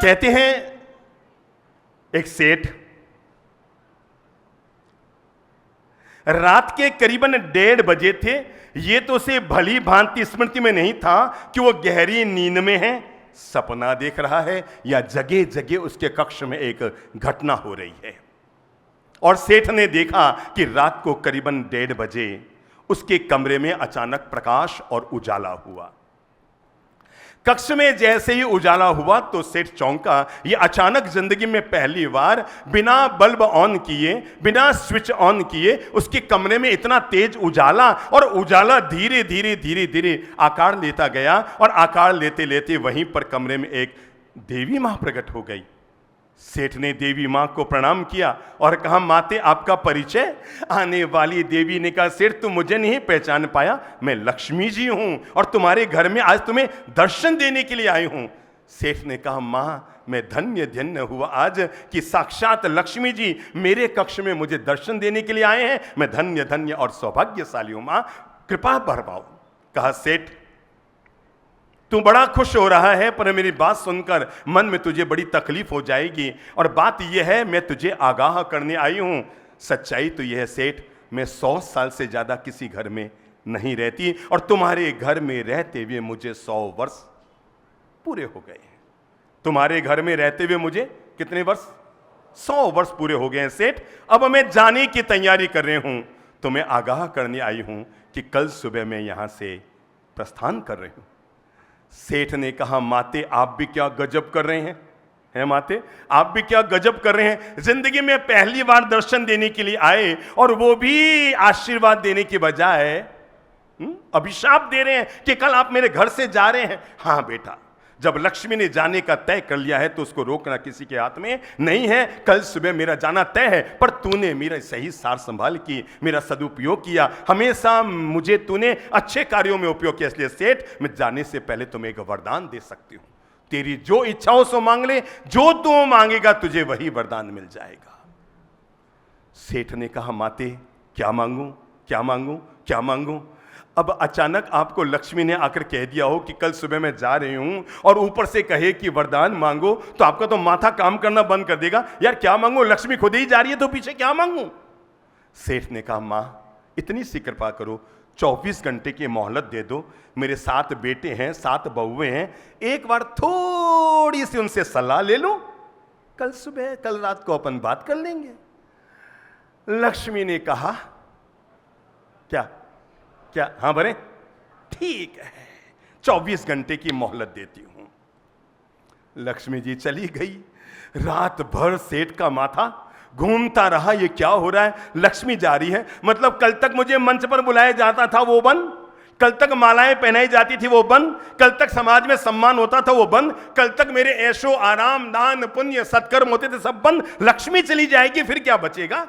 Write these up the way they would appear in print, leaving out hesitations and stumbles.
कहते हैं एक सेठ रात के करीबन 1:30 बजे थे। ये तो उसे भली भांति स्मृति में नहीं था कि वो गहरी नींद में है, सपना देख रहा है, या जगह जगह उसके कक्ष में एक घटना हो रही है। और सेठ ने देखा कि रात को करीबन 1:30 बजे उसके कमरे में अचानक प्रकाश और उजाला हुआ। कक्ष में जैसे ही उजाला हुआ तो सेठ चौंका। ये अचानक जिंदगी में पहली बार बिना बल्ब ऑन किए, बिना स्विच ऑन किए उसके कमरे में इतना तेज उजाला, और उजाला धीरे धीरे धीरे धीरे आकार लेता गया, और आकार लेते लेते वहीं पर कमरे में एक देवी मां प्रकट हो गई। सेठ ने देवी मां को प्रणाम किया और कहा, माते आपका परिचय? आने वाली देवी ने कहा, सेठ तुम मुझे नहीं पहचान पाया, मैं लक्ष्मी जी हूं और तुम्हारे घर में आज तुम्हें दर्शन देने के लिए आई हूं। सेठ ने कहा, मां मैं धन्य धन्य हुआ आज कि साक्षात लक्ष्मी जी मेरे कक्ष में मुझे दर्शन देने के लिए आए हैं। मैं धन्य धन्य और सौभाग्यशाली हूं मां, कृपा बरपाओ। कहा, सेठ तू बड़ा खुश हो रहा है, पर मेरी बात सुनकर मन में तुझे बड़ी तकलीफ हो जाएगी, और बात यह है मैं तुझे आगाह करने आई हूं। सच्चाई तो यह है सेठ, मैं 100 साल से ज्यादा किसी घर में नहीं रहती, और तुम्हारे घर में रहते हुए मुझे 100 वर्ष पूरे हो गए हैं। तुम्हारे घर में रहते हुए मुझे कितने वर्ष? 100 वर्ष पूरे हो गए हैं सेठ। अब मैं जाने की तैयारी कर रही हूं, तो मैं आगाह करने आई हूं कि कल सुबह मैं यहां से प्रस्थान कर रही हूं। सेठ ने कहा, माते आप भी क्या गजब कर रहे हैं माते, आप भी क्या गजब कर रहे हैं। जिंदगी में पहली बार दर्शन देने के लिए आए, और वो भी आशीर्वाद देने के बजाय अभिशाप दे रहे हैं कि कल आप मेरे घर से जा रहे हैं। हाँ बेटा, जब लक्ष्मी ने जाने का तय कर लिया है तो उसको रोकना किसी के हाथ में नहीं है। कल सुबह मेरा जाना तय है, पर तूने मेरा सही सार संभाल की, मेरा सदुपयोग किया, हमेशा मुझे तूने अच्छे कार्यों में उपयोग किया। इसलिए सेठ मैं जाने से पहले तुम्हें एक वरदान दे सकती हूं, तेरी जो इच्छा हो सो मांग ले, जो तू मांगेगा तुझे वही वरदान मिल जाएगा। सेठ ने कहा, माते क्या मांगू क्या मांगू क्या मांगू। अब अचानक आपको लक्ष्मी ने आकर कह दिया हो कि कल सुबह मैं जा रही हूं, और ऊपर से कहे कि वरदान मांगो, तो आपका तो माथा काम करना बंद कर देगा। यार क्या मांगू, लक्ष्मी खुद ही जा रही है तो पीछे क्या मांगू। सेठ ने कहा, मां इतनी सी कृपा करो, 24 घंटे की मोहलत दे दो। मेरे 7 बेटे हैं, 7 बहुएं हैं, एक बार थोड़ी सी उनसे सलाह ले लो, कल सुबह कल रात को अपन बात कर लेंगे। लक्ष्मी ने कहा, क्या क्या? हाँ भरे, ठीक है 24 घंटे की मोहलत देती हूं। लक्ष्मी जी चली गई। रात भर सेठ का माथा घूमता रहा, ये क्या हो रहा है। लक्ष्मी जा रही है, मतलब कल तक मुझे मंच पर बुलाया जाता था वो बंद, कल तक मालाएं पहनाई जाती थी वो बंद, कल तक समाज में सम्मान होता था वो बंद, कल तक मेरे ऐशो आराम दान पुण्य सत्कर्म होते थे सब बंद। लक्ष्मी चली जाएगी फिर क्या बचेगा।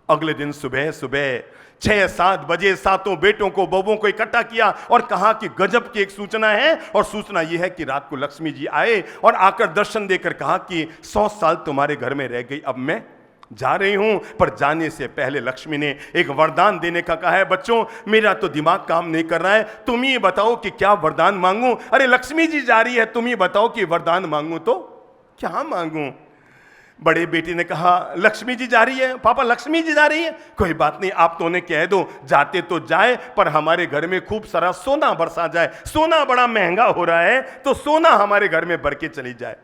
अगले दिन सुबह सुबह 6-7 बजे 7 बेटों को बहुओं को इकट्ठा किया और कहा कि गजब की एक सूचना है, और सूचना यह है कि रात को लक्ष्मी जी आए और आकर दर्शन देकर कहा कि 100 साल तुम्हारे घर में रह गई, अब मैं जा रही हूं। पर जाने से पहले लक्ष्मी ने एक वरदान देने का कहा है। बच्चों मेरा तो दिमाग काम नहीं कर रहा है, तुम ही बताओ कि क्या वरदान मांगूं। अरे लक्ष्मी जी जा रही है, तुम ही बताओ कि वरदान मांगूं तो क्या मांगूं। बड़े बेटे ने कहा, लक्ष्मी जी जा रही है पापा, लक्ष्मी जी जा रही है। कोई बात नहीं, आप तो उन्हें कह दो जाते तो जाए, पर हमारे घर में खूब सारा सोना बरसा जाए, सोना बड़ा महंगा हो रहा है, तो सोना हमारे घर में भर के चली जाए।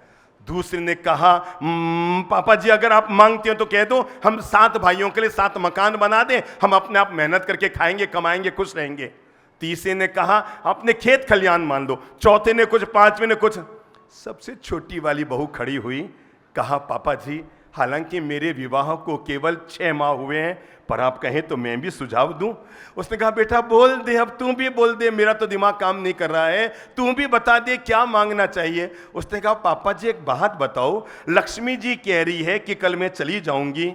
दूसरे ने कहा, पापा जी अगर आप मांगते हो तो कह दो, हम 7 भाइयों के लिए 7 मकान बना दें, हम अपने आप मेहनत करके खाएंगे कमाएंगे खुश रहेंगे। तीसरे ने कहा, अपने खेत खलियान मान दो। चौथे ने कुछ, 5वें ने कुछ। सबसे छोटी वाली बहू खड़ी हुई, कहा, पापा जी हालांकि मेरे विवाह को केवल 6 माह हुए हैं, पर आप कहें तो मैं भी सुझाव दूं। उसने कहा, बेटा बोल दे, अब तू भी बोल दे, मेरा तो दिमाग काम नहीं कर रहा है, तू भी बता दे क्या मांगना चाहिए। उसने कहा, पापा जी एक बात बताओ, लक्ष्मी जी कह रही है कि कल मैं चली जाऊंगी,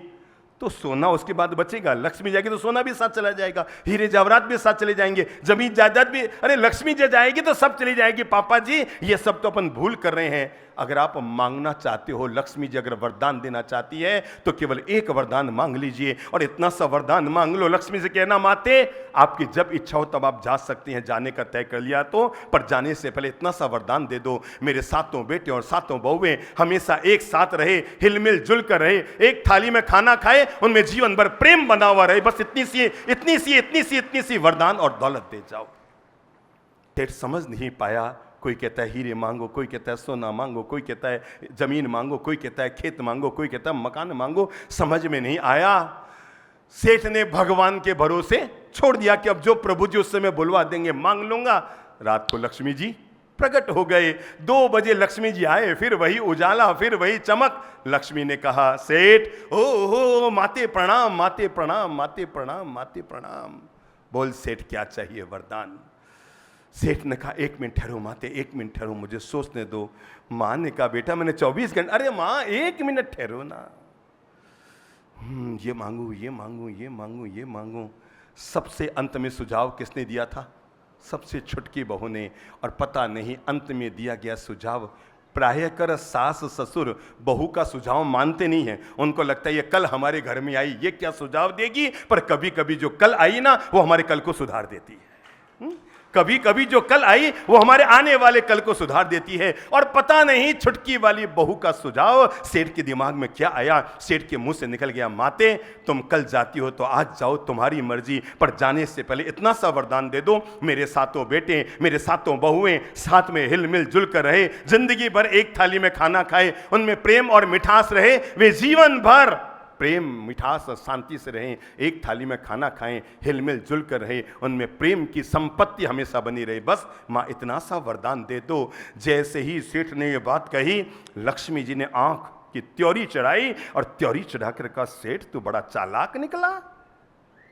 तो सोना उसके बाद बचेगा। लक्ष्मी जाएगी तो सोना भी साथ चला जाएगा, हीरे जवाहरात भी साथ चले जाएंगे, जमीन जायदाद भी। अरे लक्ष्मी जी जाएगी तो सब चली जाएगी। पापा जी ये सब तो अपन भूल कर रहे हैं। अगर आप मांगना चाहते हो, लक्ष्मी जी अगर वरदान देना चाहती है तो केवल एक वरदान मांग लीजिए, और इतना सा वरदान मांग लो। लक्ष्मी से कहना, माते आपकी जब इच्छा हो तब आप जा सकती हैं, जाने का तय कर लिया तो, पर जाने से पहले इतना सा वरदान दे दो, मेरे सातों बेटे और सातों बहुएं हमेशा एक साथ रहे, हिलमिल जुल कर रहे, एक थाली में खाना खाए, उनमें जीवन भर प्रेम बना हुआ रहे। बस इतनी सी वरदान और दौलत दे जाओ। सेठ समझ नहीं पाया। कोई कहता है हीरे मांगो, कोई कहता है सोना मांगो, कोई कहता है जमीन मांगो, कोई कहता है खेत मांगो, कोई कहता है मकान मांगो। समझ में नहीं आया। सेठ ने भगवान के भरोसे छोड़ दिया कि अब जो प्रभु जी उस समय बुलवा देंगे मांग लूंगा। रात को लक्ष्मी जी प्रकट हो गए। 2 बजे लक्ष्मी जी आए, फिर वही उजाला, फिर वही चमक। लक्ष्मी ने कहा, सेठ हो माते प्रणाम, माते प्रणाम, माते प्रणाम, माते प्रणाम। बोल सेठ क्या चाहिए वरदान। सेठ ने कहा, 1 मिनट ठहरो माते, 1 मिनट ठहरो, मुझे सोचने दो। माँ ने कहा, बेटा मैंने 24 घंटे। अरे माँ 1 मिनट ठहरो ना। ये मांगू, ये मांगू, ये मांगू, ये मांगू। सबसे अंत में सुझाव किसने दिया था? सबसे छुटकी बहू ने। और पता नहीं अंत में दिया गया सुझाव, प्रायः कर सास ससुर बहू का सुझाव मानते नहीं हैं। उनको लगता है ये कल हमारे घर में आई, ये क्या सुझाव देगी। पर कभी कभी जो कल आई ना, वो हमारे कल को सुधार देती है। कभी कभी जो कल आई वो हमारे आने वाले कल को सुधार देती है। और पता नहीं छुटकी वाली बहू का सुझाव सेठ के दिमाग में क्या आया। सेठ के मुंह से निकल गया, माते तुम कल जाती हो तो आज जाओ, तुम्हारी मर्जी, पर जाने से पहले इतना सा वरदान दे दो, मेरे सातों बेटे, मेरे सातों बहुएं साथ में हिलमिल जुल कर रहे, जिंदगी भर एक थाली में खाना खाए, उनमें प्रेम और मिठास रहे, वे जीवन भर प्रेम मिठास और शांति से रहें, एक थाली में खाना खाएं, हिलमिल जुल कर रहे, उनमें प्रेम की संपत्ति हमेशा बनी रहे। बस माँ इतना सा वरदान दे दो। जैसे ही सेठ ने ये बात कही, लक्ष्मी जी ने आंख की त्योरी चढ़ाई और त्योरी चढ़ाकर कहा, सेठ तू बड़ा चालाक निकला।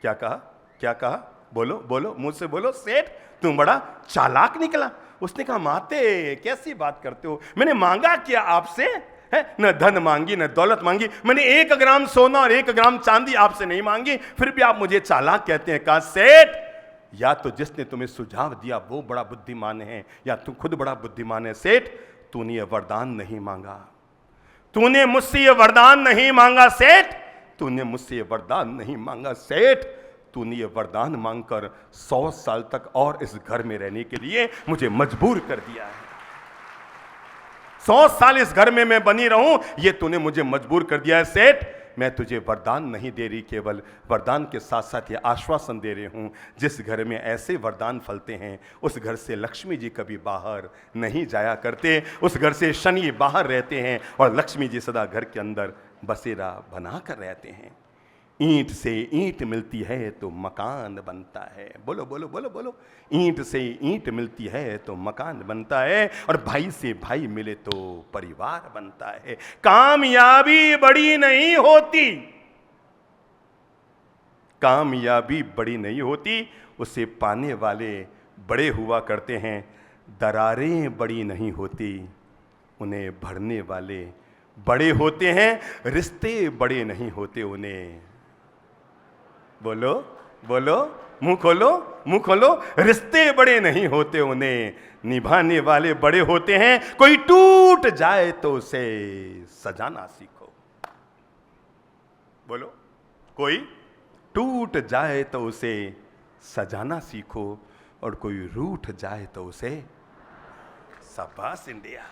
क्या कहा? क्या कहा? बोलो बोलो, मुंह से बोलो, सेठ तू बड़ा चालाक निकला। उसने कहा, माते कैसी बात करते हो, मैंने मांगा क्या आपसे है? न धन मांगी न दौलत मांगी, मैंने 1 ग्राम सोना और 1 ग्राम चांदी आपसे नहीं मांगी, फिर भी आप मुझे चालाक कहते हैं। कहा, सेठ या तो जिसने तुम्हें सुझाव दिया वो बड़ा बुद्धिमान है, या तू खुद बड़ा बुद्धिमान है। सेठ तूने ये वरदान नहीं मांगा, तूने मुझसे ये वरदान नहीं मांगा। सेठ तूने मुझसे ये वरदान नहीं मांगा। सेठ तूने ये वरदान मांगकर 100 साल तक और इस घर में रहने के लिए मुझे मजबूर कर दिया है। 100 साल इस घर में मैं बनी रहूं, ये तूने मुझे मजबूर कर दिया है। सेठ मैं तुझे वरदान नहीं दे रही, केवल वरदान के साथ साथ ये आश्वासन दे रही हूं, जिस घर में ऐसे वरदान फलते हैं उस घर से लक्ष्मी जी कभी बाहर नहीं जाया करते, उस घर से शनि बाहर रहते हैं और लक्ष्मी जी सदा घर के अंदर बसेरा बना कर रहते हैं। ईंट से ईंट मिलती है तो मकान बनता है। बोलो बोलो बोलो बोलो, ईंट से ईंट मिलती है तो मकान बनता है, और भाई से भाई मिले तो परिवार बनता है। कामयाबी बड़ी नहीं होती, कामयाबी बड़ी नहीं होती, उसे पाने वाले बड़े हुआ करते हैं। दरारें बड़ी नहीं होती, उन्हें भरने वाले बड़े होते हैं। रिश्ते बड़े नहीं होते उन्हें, बोलो बोलो, मुंह खोलो, मुंह खोलो, रिश्ते बड़े नहीं होते उन्हें निभाने वाले बड़े होते हैं। कोई टूट जाए तो उसे सजाना सीखो। बोलो, कोई टूट जाए तो उसे सजाना सीखो, और कोई रूठ जाए तो उसे शाबाश इंडिया।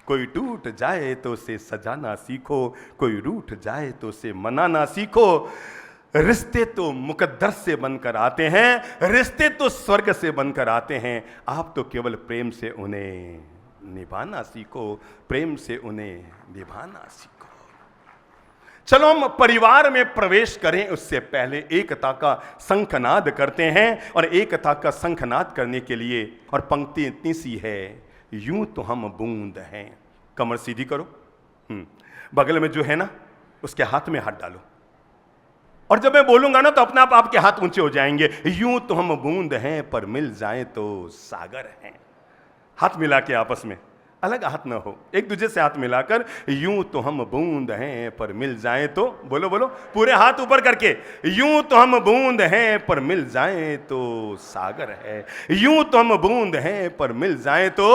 कोई टूट जाए तो उसे सजाना सीखो, कोई रूठ जाए तो उसे मनाना सीखो। रिश्ते तो मुकद्दर से बनकर आते हैं, रिश्ते तो स्वर्ग से बनकर आते हैं। आप तो केवल प्रेम से उन्हें निभाना सीखो, प्रेम से उन्हें निभाना सीखो। चलो हम परिवार में प्रवेश करें, उससे पहले एकता का शंखनाद करते हैं। और एकता का शंखनाद करने के लिए, और पंक्ति इतनी सी है, यूं तो हम बूंद हैं। कमर सीधी करो, बगल में जो है ना उसके हाथ में हाथ डालो, और जब मैं बोलूंगा ना तो अपने आप आपके हाथ ऊंचे हो जाएंगे। यूं तो हम बूंद हैं पर मिल जाएं तो सागर हैं। हाथ मिला के आपस में अलग हाथ ना हो, एक दूसरे से हाथ मिलाकर, यूं तो हम बूंद हैं पर मिल जाएं तो, बोलो बोलो पूरे हाथ ऊपर करके, यूं तो हम बूंद हैं पर मिल जाएं तो सागर है, यूं तो हम बूंद हैं पर मिल जाएं तो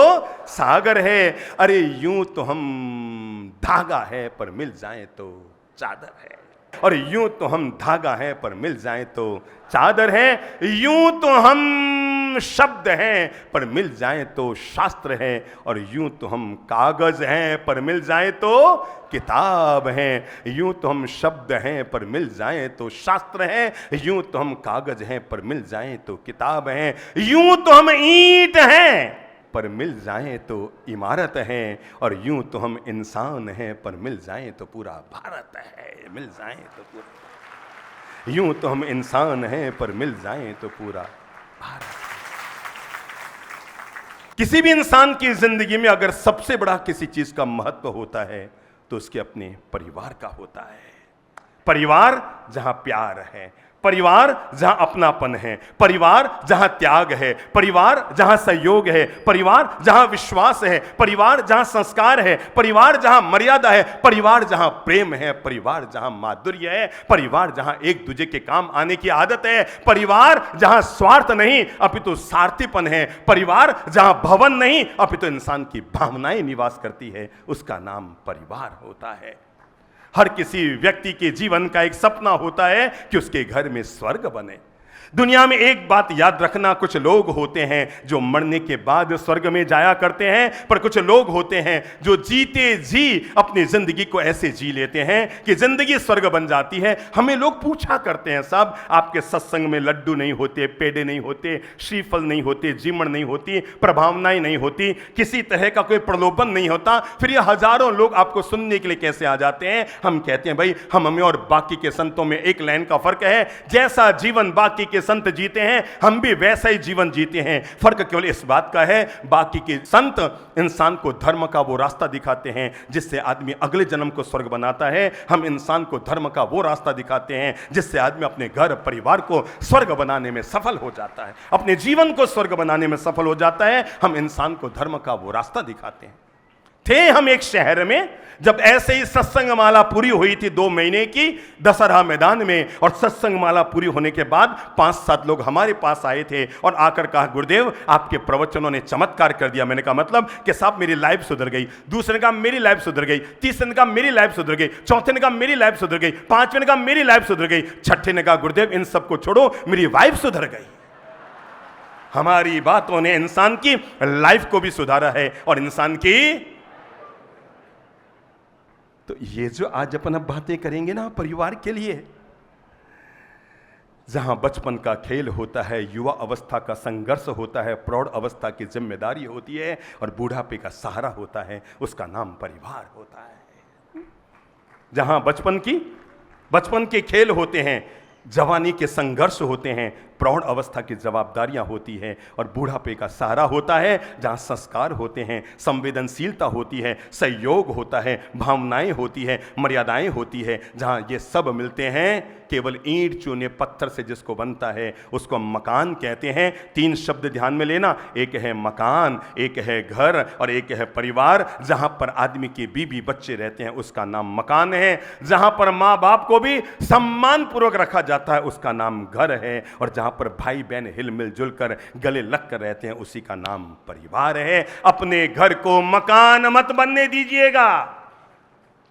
सागर है, अरे यूं तो हम धागा है पर मिल जाएं तो चादर है, और यूं तो हम धागा है पर मिल जाएं तो चादर है, यूं तो हम शब्द हैं पर मिल जाएं तो शास्त्र है, और यूं तो हम कागज हैं पर मिल जाएं तो किताब हैं, यूं तो हम शब्द हैं पर मिल जाएं तो शास्त्र है, यूं तो हम कागज हैं पर मिल जाएं तो किताब हैं, यूं तो हम ईंट हैं पर मिल जाएं तो इमारत है, और यूं तो हम इंसान हैं पर मिल जाएं तो पूरा भारत है, मिल जाएं तो पूरा, यूं तो हम इंसान हैं पर मिल जाएं तो पूरा भारत। किसी भी इंसान की जिंदगी में अगर सबसे बड़ा किसी चीज का महत्व होता है तो उसके अपने परिवार का होता है। परिवार जहां प्यार है, परिवार जहां अपनापन है, परिवार जहां त्याग है, परिवार जहां सहयोग है, परिवार जहां विश्वास है, परिवार जहां संस्कार है, परिवार जहां मर्यादा है, परिवार जहां प्रेम है, परिवार जहां माधुर्य है, परिवार जहां एक दूसरे के काम आने की आदत है, परिवार जहां स्वार्थ नहीं अपितु सारथीपन है, परिवार जहां भवन नहीं अपितु इंसान की भावनाएं निवास करती है, उसका नाम परिवार होता है। हर किसी व्यक्ति के जीवन का एक सपना होता है कि उसके घर में स्वर्ग बने। दुनिया में एक बात याद रखना, कुछ लोग होते हैं जो मरने के बाद स्वर्ग में जाया करते हैं, पर कुछ लोग होते हैं जो जीते जी अपनी जिंदगी को ऐसे जी लेते हैं कि जिंदगी स्वर्ग बन जाती है। हमें लोग पूछा करते हैं, साहब आपके सत्संग में लड्डू नहीं होते, पेड़े नहीं होते, श्रीफल नहीं होते, जीमण नहीं होती, प्रभावनाएं नहीं होती, किसी तरह का कोई प्रलोभन नहीं होता, फिर ये हजारों लोग आपको सुनने के लिए कैसे आ जाते हैं? हम कहते हैं भाई हम हमें और बाकी के संतों में एक लाइन का फर्क है, जैसा जीवन बाकी के संत जीते हैं हम भी वैसा ही जीवन जीते हैं। फर्क केवल इस बात का है, बाकी के संत इंसान को धर्म का वो रास्ता दिखाते हैं जिससे आदमी अगले जन्म को स्वर्ग बनाता है, हम इंसान को धर्म का वो रास्ता दिखाते हैं जिससे आदमी अपने घर परिवार को स्वर्ग बनाने में सफल हो जाता है, अपने जीवन को स्वर्ग बनाने में सफल हो जाता है। हम इंसान को धर्म का वो रास्ता दिखाते हैं। थे हम एक शहर में, जब ऐसे ही सत्संग माला पूरी हुई थी 2 महीने की दशहरा मैदान में, और सत्संग माला पूरी होने के बाद 5-7 लोग हमारे पास आए थे और आकर कहा गुरुदेव आपके प्रवचनों ने चमत्कार कर दिया। मैंने कहा मतलब कि साहब मेरी लाइफ सुधर गई। दूसरे ने कहा मेरी लाइफ सुधर गई, तीसरे ने कहा मेरी लाइफ सुधर गई, चौथे ने कहा मेरी लाइफ सुधर गई, पांचवें ने कहा मेरी लाइफ सुधर गई, छठे ने कहा गुरुदेव इन सबको छोड़ो मेरी वाइफ सुधर गई। हमारी बातों ने इंसान की लाइफ को भी सुधारा है और इंसान की। तो ये जो आज अपन अब बातें करेंगे ना परिवार के लिए, जहां बचपन का खेल होता है, युवा अवस्था का संघर्ष होता है, प्रौढ़ अवस्था की जिम्मेदारी होती है और बूढ़ापे का सहारा होता है, उसका नाम परिवार होता है। जहां बचपन के खेल होते हैं, जवानी के संघर्ष होते हैं, प्रौढ़ अवस्था की जवाबदारियां होती हैं और बूढ़ापे का सहारा होता है, जहां संस्कार होते हैं, संवेदनशीलता होती है, सहयोग होता है, भावनाएं होती है, मर्यादाएं होती है, जहां ये सब मिलते हैं। केवल ईंट चूने पत्थर से जिसको बनता है उसको मकान कहते हैं। 3 शब्द ध्यान में लेना, एक है मकान, एक है घर और एक है परिवार। जहां पर आदमी के बीवी बच्चे रहते हैं उसका नाम मकान है, जहां पर माँ बाप को भी सम्मान पूर्वक रखा जाता है उसका नाम घर है, और जहां पर भाई बहन हिल मिल जुल कर गले लग कर रहते हैं उसी का नाम परिवार है। अपने घर को मकान मत बनने दीजिएगा।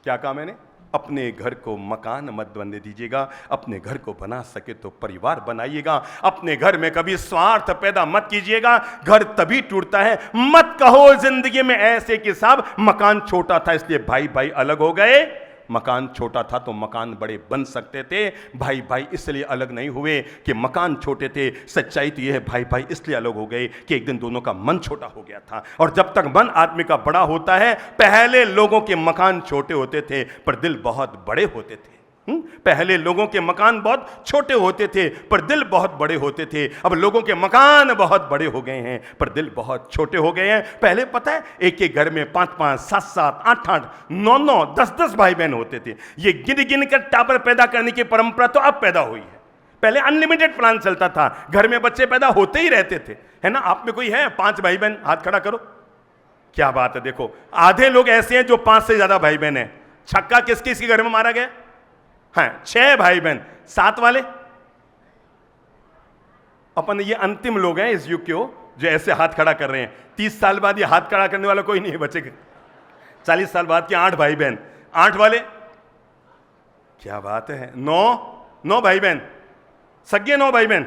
क्या कहा मैंने? अपने घर को मकान मत बनने दीजिएगा, अपने घर को बना सके तो परिवार बनाइएगा। अपने घर में कभी स्वार्थ पैदा मत कीजिएगा, घर तभी टूटता है। मत कहो जिंदगी में ऐसे कि साहब मकान छोटा था इसलिए भाई भाई अलग हो गए। मकान छोटा था तो मकान बड़े बन सकते थे, भाई भाई इसलिए अलग नहीं हुए कि मकान छोटे थे। सच्चाई तो यह है भाई भाई इसलिए अलग हो गए कि एक दिन दोनों का मन छोटा हो गया था। और जब तक मन आदमी का बड़ा होता है, पहले लोगों के मकान छोटे होते थे पर दिल बहुत बड़े होते थे। पहले लोगों के मकान बहुत छोटे होते थे पर दिल बहुत बड़े होते थे। अब लोगों के मकान बहुत बड़े हो गए हैं पर दिल बहुत छोटे हो गए हैं। पहले पता है एक एक घर में 5-5, 7-7, 8-8, 9-9, 10-10 भाई बहन होते थे। ये गिन गिन कर टापर पैदा करने की परंपरा तो अब पैदा हुई है। पहले अनलिमिटेड प्लान चलता था, घर में बच्चे पैदा होते ही रहते थे, है ना। आप में कोई है 5 भाई बहन? हाथ खड़ा करो। क्या बात है। देखो आधे लोग ऐसे हैं जो 5 से ज्यादा भाई बहन हैं। छक्का किस किसके घर में मारा गया? हाँ 6 भाई बहन। 7 वाले अपन ये अंतिम लोग हैं इस युग के हो जो ऐसे हाथ खड़ा कर रहे हैं। 30 साल बाद ये हाथ खड़ा करने वाला कोई नहीं बचेगा। 40 साल बाद के 8 भाई बहन। 8 वाले क्या बात है। 9 भाई बहन सगे। 9 भाई बहन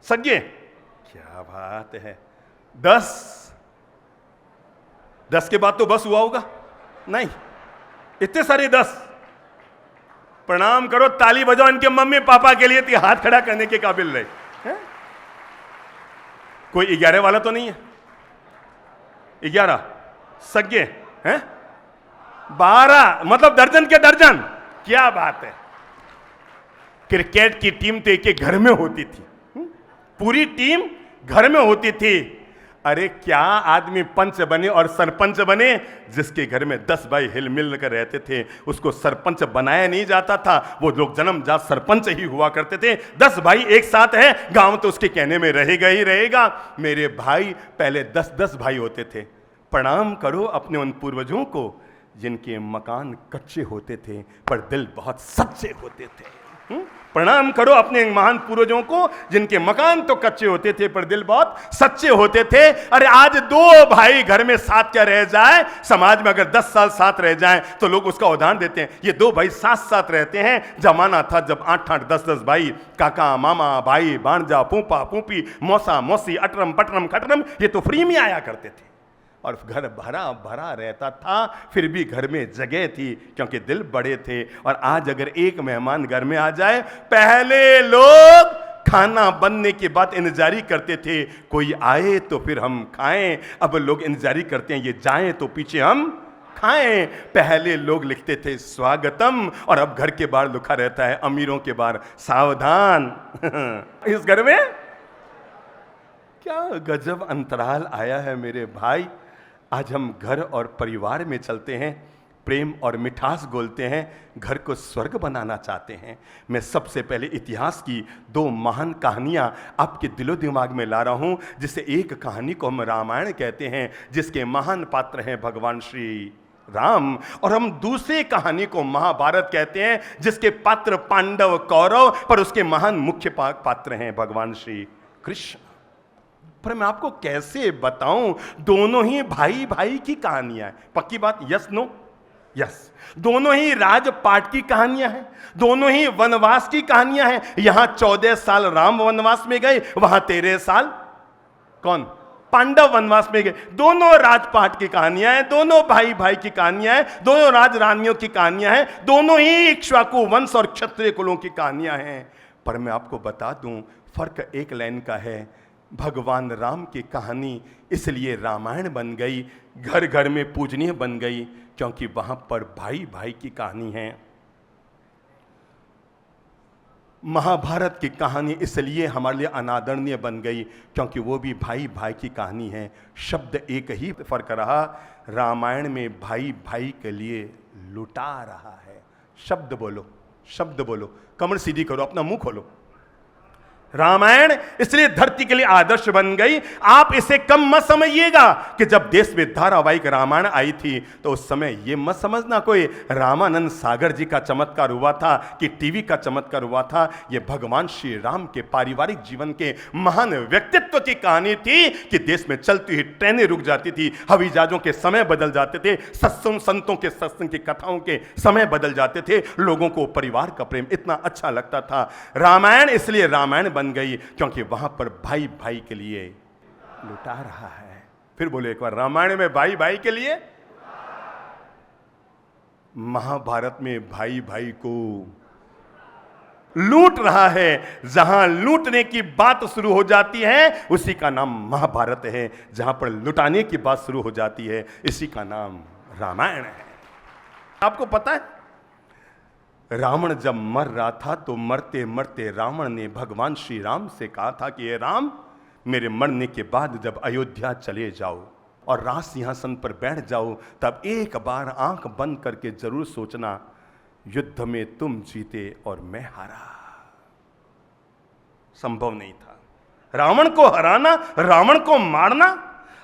सगे। क्या बात है। 10 के बाद तो बस हुआ होगा नहीं, इतने सारे 10। प्रणाम करो, ताली बजाओ इनके मम्मी पापा के लिए, हाथ खड़ा करने के काबिल रहे हैं? कोई 11 वाला तो नहीं है? 11 सगे हैं। 12 मतलब दर्जन के दर्जन। क्या बात है। क्रिकेट की टीम तो एक घर में होती थी, पूरी टीम घर में होती थी। अरे क्या आदमी पंच बने और सरपंच बने। जिसके घर में 10 भाई हिल मिल कर रहते थे उसको सरपंच बनाया नहीं जाता था, वो लोग जन्मजात सरपंच ही हुआ करते थे। 10 भाई एक साथ है, गांव तो उसके कहने में रहेगा ही रहेगा। मेरे भाई पहले 10-10 भाई होते थे। प्रणाम करो अपने उन पूर्वजों को जिनके मकान कच्चे होते थे पर दिल बहुत सच्चे होते थे। प्रणाम करो अपने महान पूर्वजों को जिनके मकान तो कच्चे होते थे पर दिल बहुत सच्चे होते थे। अरे आज 2 भाई घर में साथ क्या रह जाए, समाज में अगर 10 साल साथ रह जाएं तो लोग उसका उदाहरण देते हैं। ये 2 भाई साथ रहते हैं। जमाना था जब 8-8 10-10 भाई, काका मामा भाई भांजा फूफा फूफी मौसा मौसी अटरम पटरम खटरम, ये तो फ्री में आया करते थे और घर भरा भरा रहता था। फिर भी घर में जगह थी क्योंकि दिल बड़े थे। और आज अगर एक मेहमान घर में आ जाए, पहले लोग खाना बनने के बाद इंतजारी करते थे कोई आए तो फिर हम खाएं। अब लोग इंतजारी करते हैं ये जाएं तो पीछे हम खाएं। पहले लोग लिखते थे स्वागतम और अब घर के बाहर लिखा रहता है अमीरों के बाहर सावधान। इस घर में क्या गजब अंतराल आया है मेरे भाई। आज हम घर और परिवार में चलते हैं, प्रेम और मिठास बोलते हैं, घर को स्वर्ग बनाना चाहते हैं। मैं सबसे पहले इतिहास की 2 महान कहानियां आपके दिलो दिमाग में ला रहा हूं, जिसे एक कहानी को हम रामायण कहते हैं जिसके महान पात्र हैं भगवान श्री राम, और हम दूसरी कहानी को महाभारत कहते हैं जिसके पात्र पांडव कौरव पर उसके महान मुख्य पात्र हैं भगवान श्री कृष्ण। पर मैं आपको कैसे बताऊं, दोनों ही भाई भाई की कहानियां हैं। पक्की बात, यस नो? यस। दोनों ही राजपाट की कहानियां हैं, दोनों ही वनवास की कहानियां हैं। यहां 14 साल राम वनवास में गए, वहां 13 साल कौन? पांडव वनवास में गए। दोनों राजपाट की कहानियां हैं, दोनों भाई भाई की कहानियां हैं, दोनों राज रानियों की कहानियां हैं, दोनों ही इक्ष्वाकु वंश और क्षत्रिय कुलों की कहानियां हैं। पर मैं आपको बता दूं, फर्क एक लाइन का है। भगवान राम की कहानी इसलिए रामायण बन गई, घर घर में पूजनीय बन गई, क्योंकि वहां पर भाई भाई की कहानी है। महाभारत की कहानी इसलिए हमारे लिए अनादरणीय बन गई क्योंकि वो भी भाई भाई की कहानी है। शब्द एक ही फर्क रहा, रामायण में भाई भाई के लिए लुटा रहा है। शब्द बोलो, शब्द कमर सीधी करो, अपना मुंह खोलो। रामायण इसलिए धरती के लिए आदर्श बन गई। आप इसे कम मत समझिएगा कि जब देश में धारावाहिक रामायण आई थी तो उस समय यह मत समझना कोई रामानंद सागर जी का चमत्कार हुआ था कि टीवी का चमत्कार हुआ था। यह भगवान श्री राम के पारिवारिक जीवन के महान व्यक्तित्व की कहानी थी कि देश में चलती हुई ट्रेनें रुक जाती थी, हवाई जहाजों के समय बदल जाते थे, सत्संग संतों के सत्संग की कथाओं के समय बदल जाते थे, लोगों को परिवार का प्रेम इतना अच्छा लगता था। रामायण इसलिए रामायण बन गई क्योंकि वहां पर भाई भाई के लिए लुटा रहा है। फिर बोले एक बार, रामायण में भाई भाई के लिए, महाभारत में भाई भाई को लूट रहा है। जहां लूटने की बात शुरू हो जाती है उसी का नाम महाभारत है, जहां पर लुटाने की बात शुरू हो जाती है इसी का नाम रामायण है। आपको पता है, रावण जब मर रहा था तो मरते मरते रावण ने भगवान श्री राम से कहा था कि हे राम, मेरे मरने के बाद जब अयोध्या चले जाओ और राज सिंहासन पर बैठ जाओ, तब एक बार आंख बंद करके जरूर सोचना, युद्ध में तुम जीते और मैं हारा। संभव नहीं था रावण को हराना, रावण को मारना।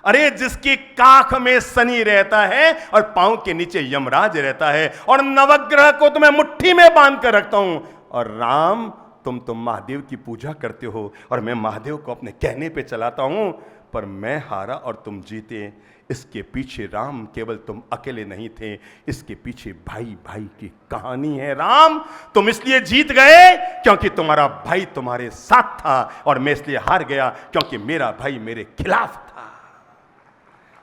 अरे जिसकी काख में शनि रहता है और पांव के नीचे यमराज रहता है, और नवग्रह को तो मैं मुट्ठी में बांध कर रखता हूं। और राम, तुम तो महादेव की पूजा करते हो और मैं महादेव को अपने कहने पे चलाता हूं, पर मैं हारा और तुम जीते। इसके पीछे राम केवल तुम अकेले नहीं थे, इसके पीछे भाई भाई की कहानी है। राम, तुम इसलिए जीत गए क्योंकि तुम्हारा भाई तुम्हारे साथ था, और मैं इसलिए हार गया क्योंकि मेरा भाई मेरे खिलाफ था।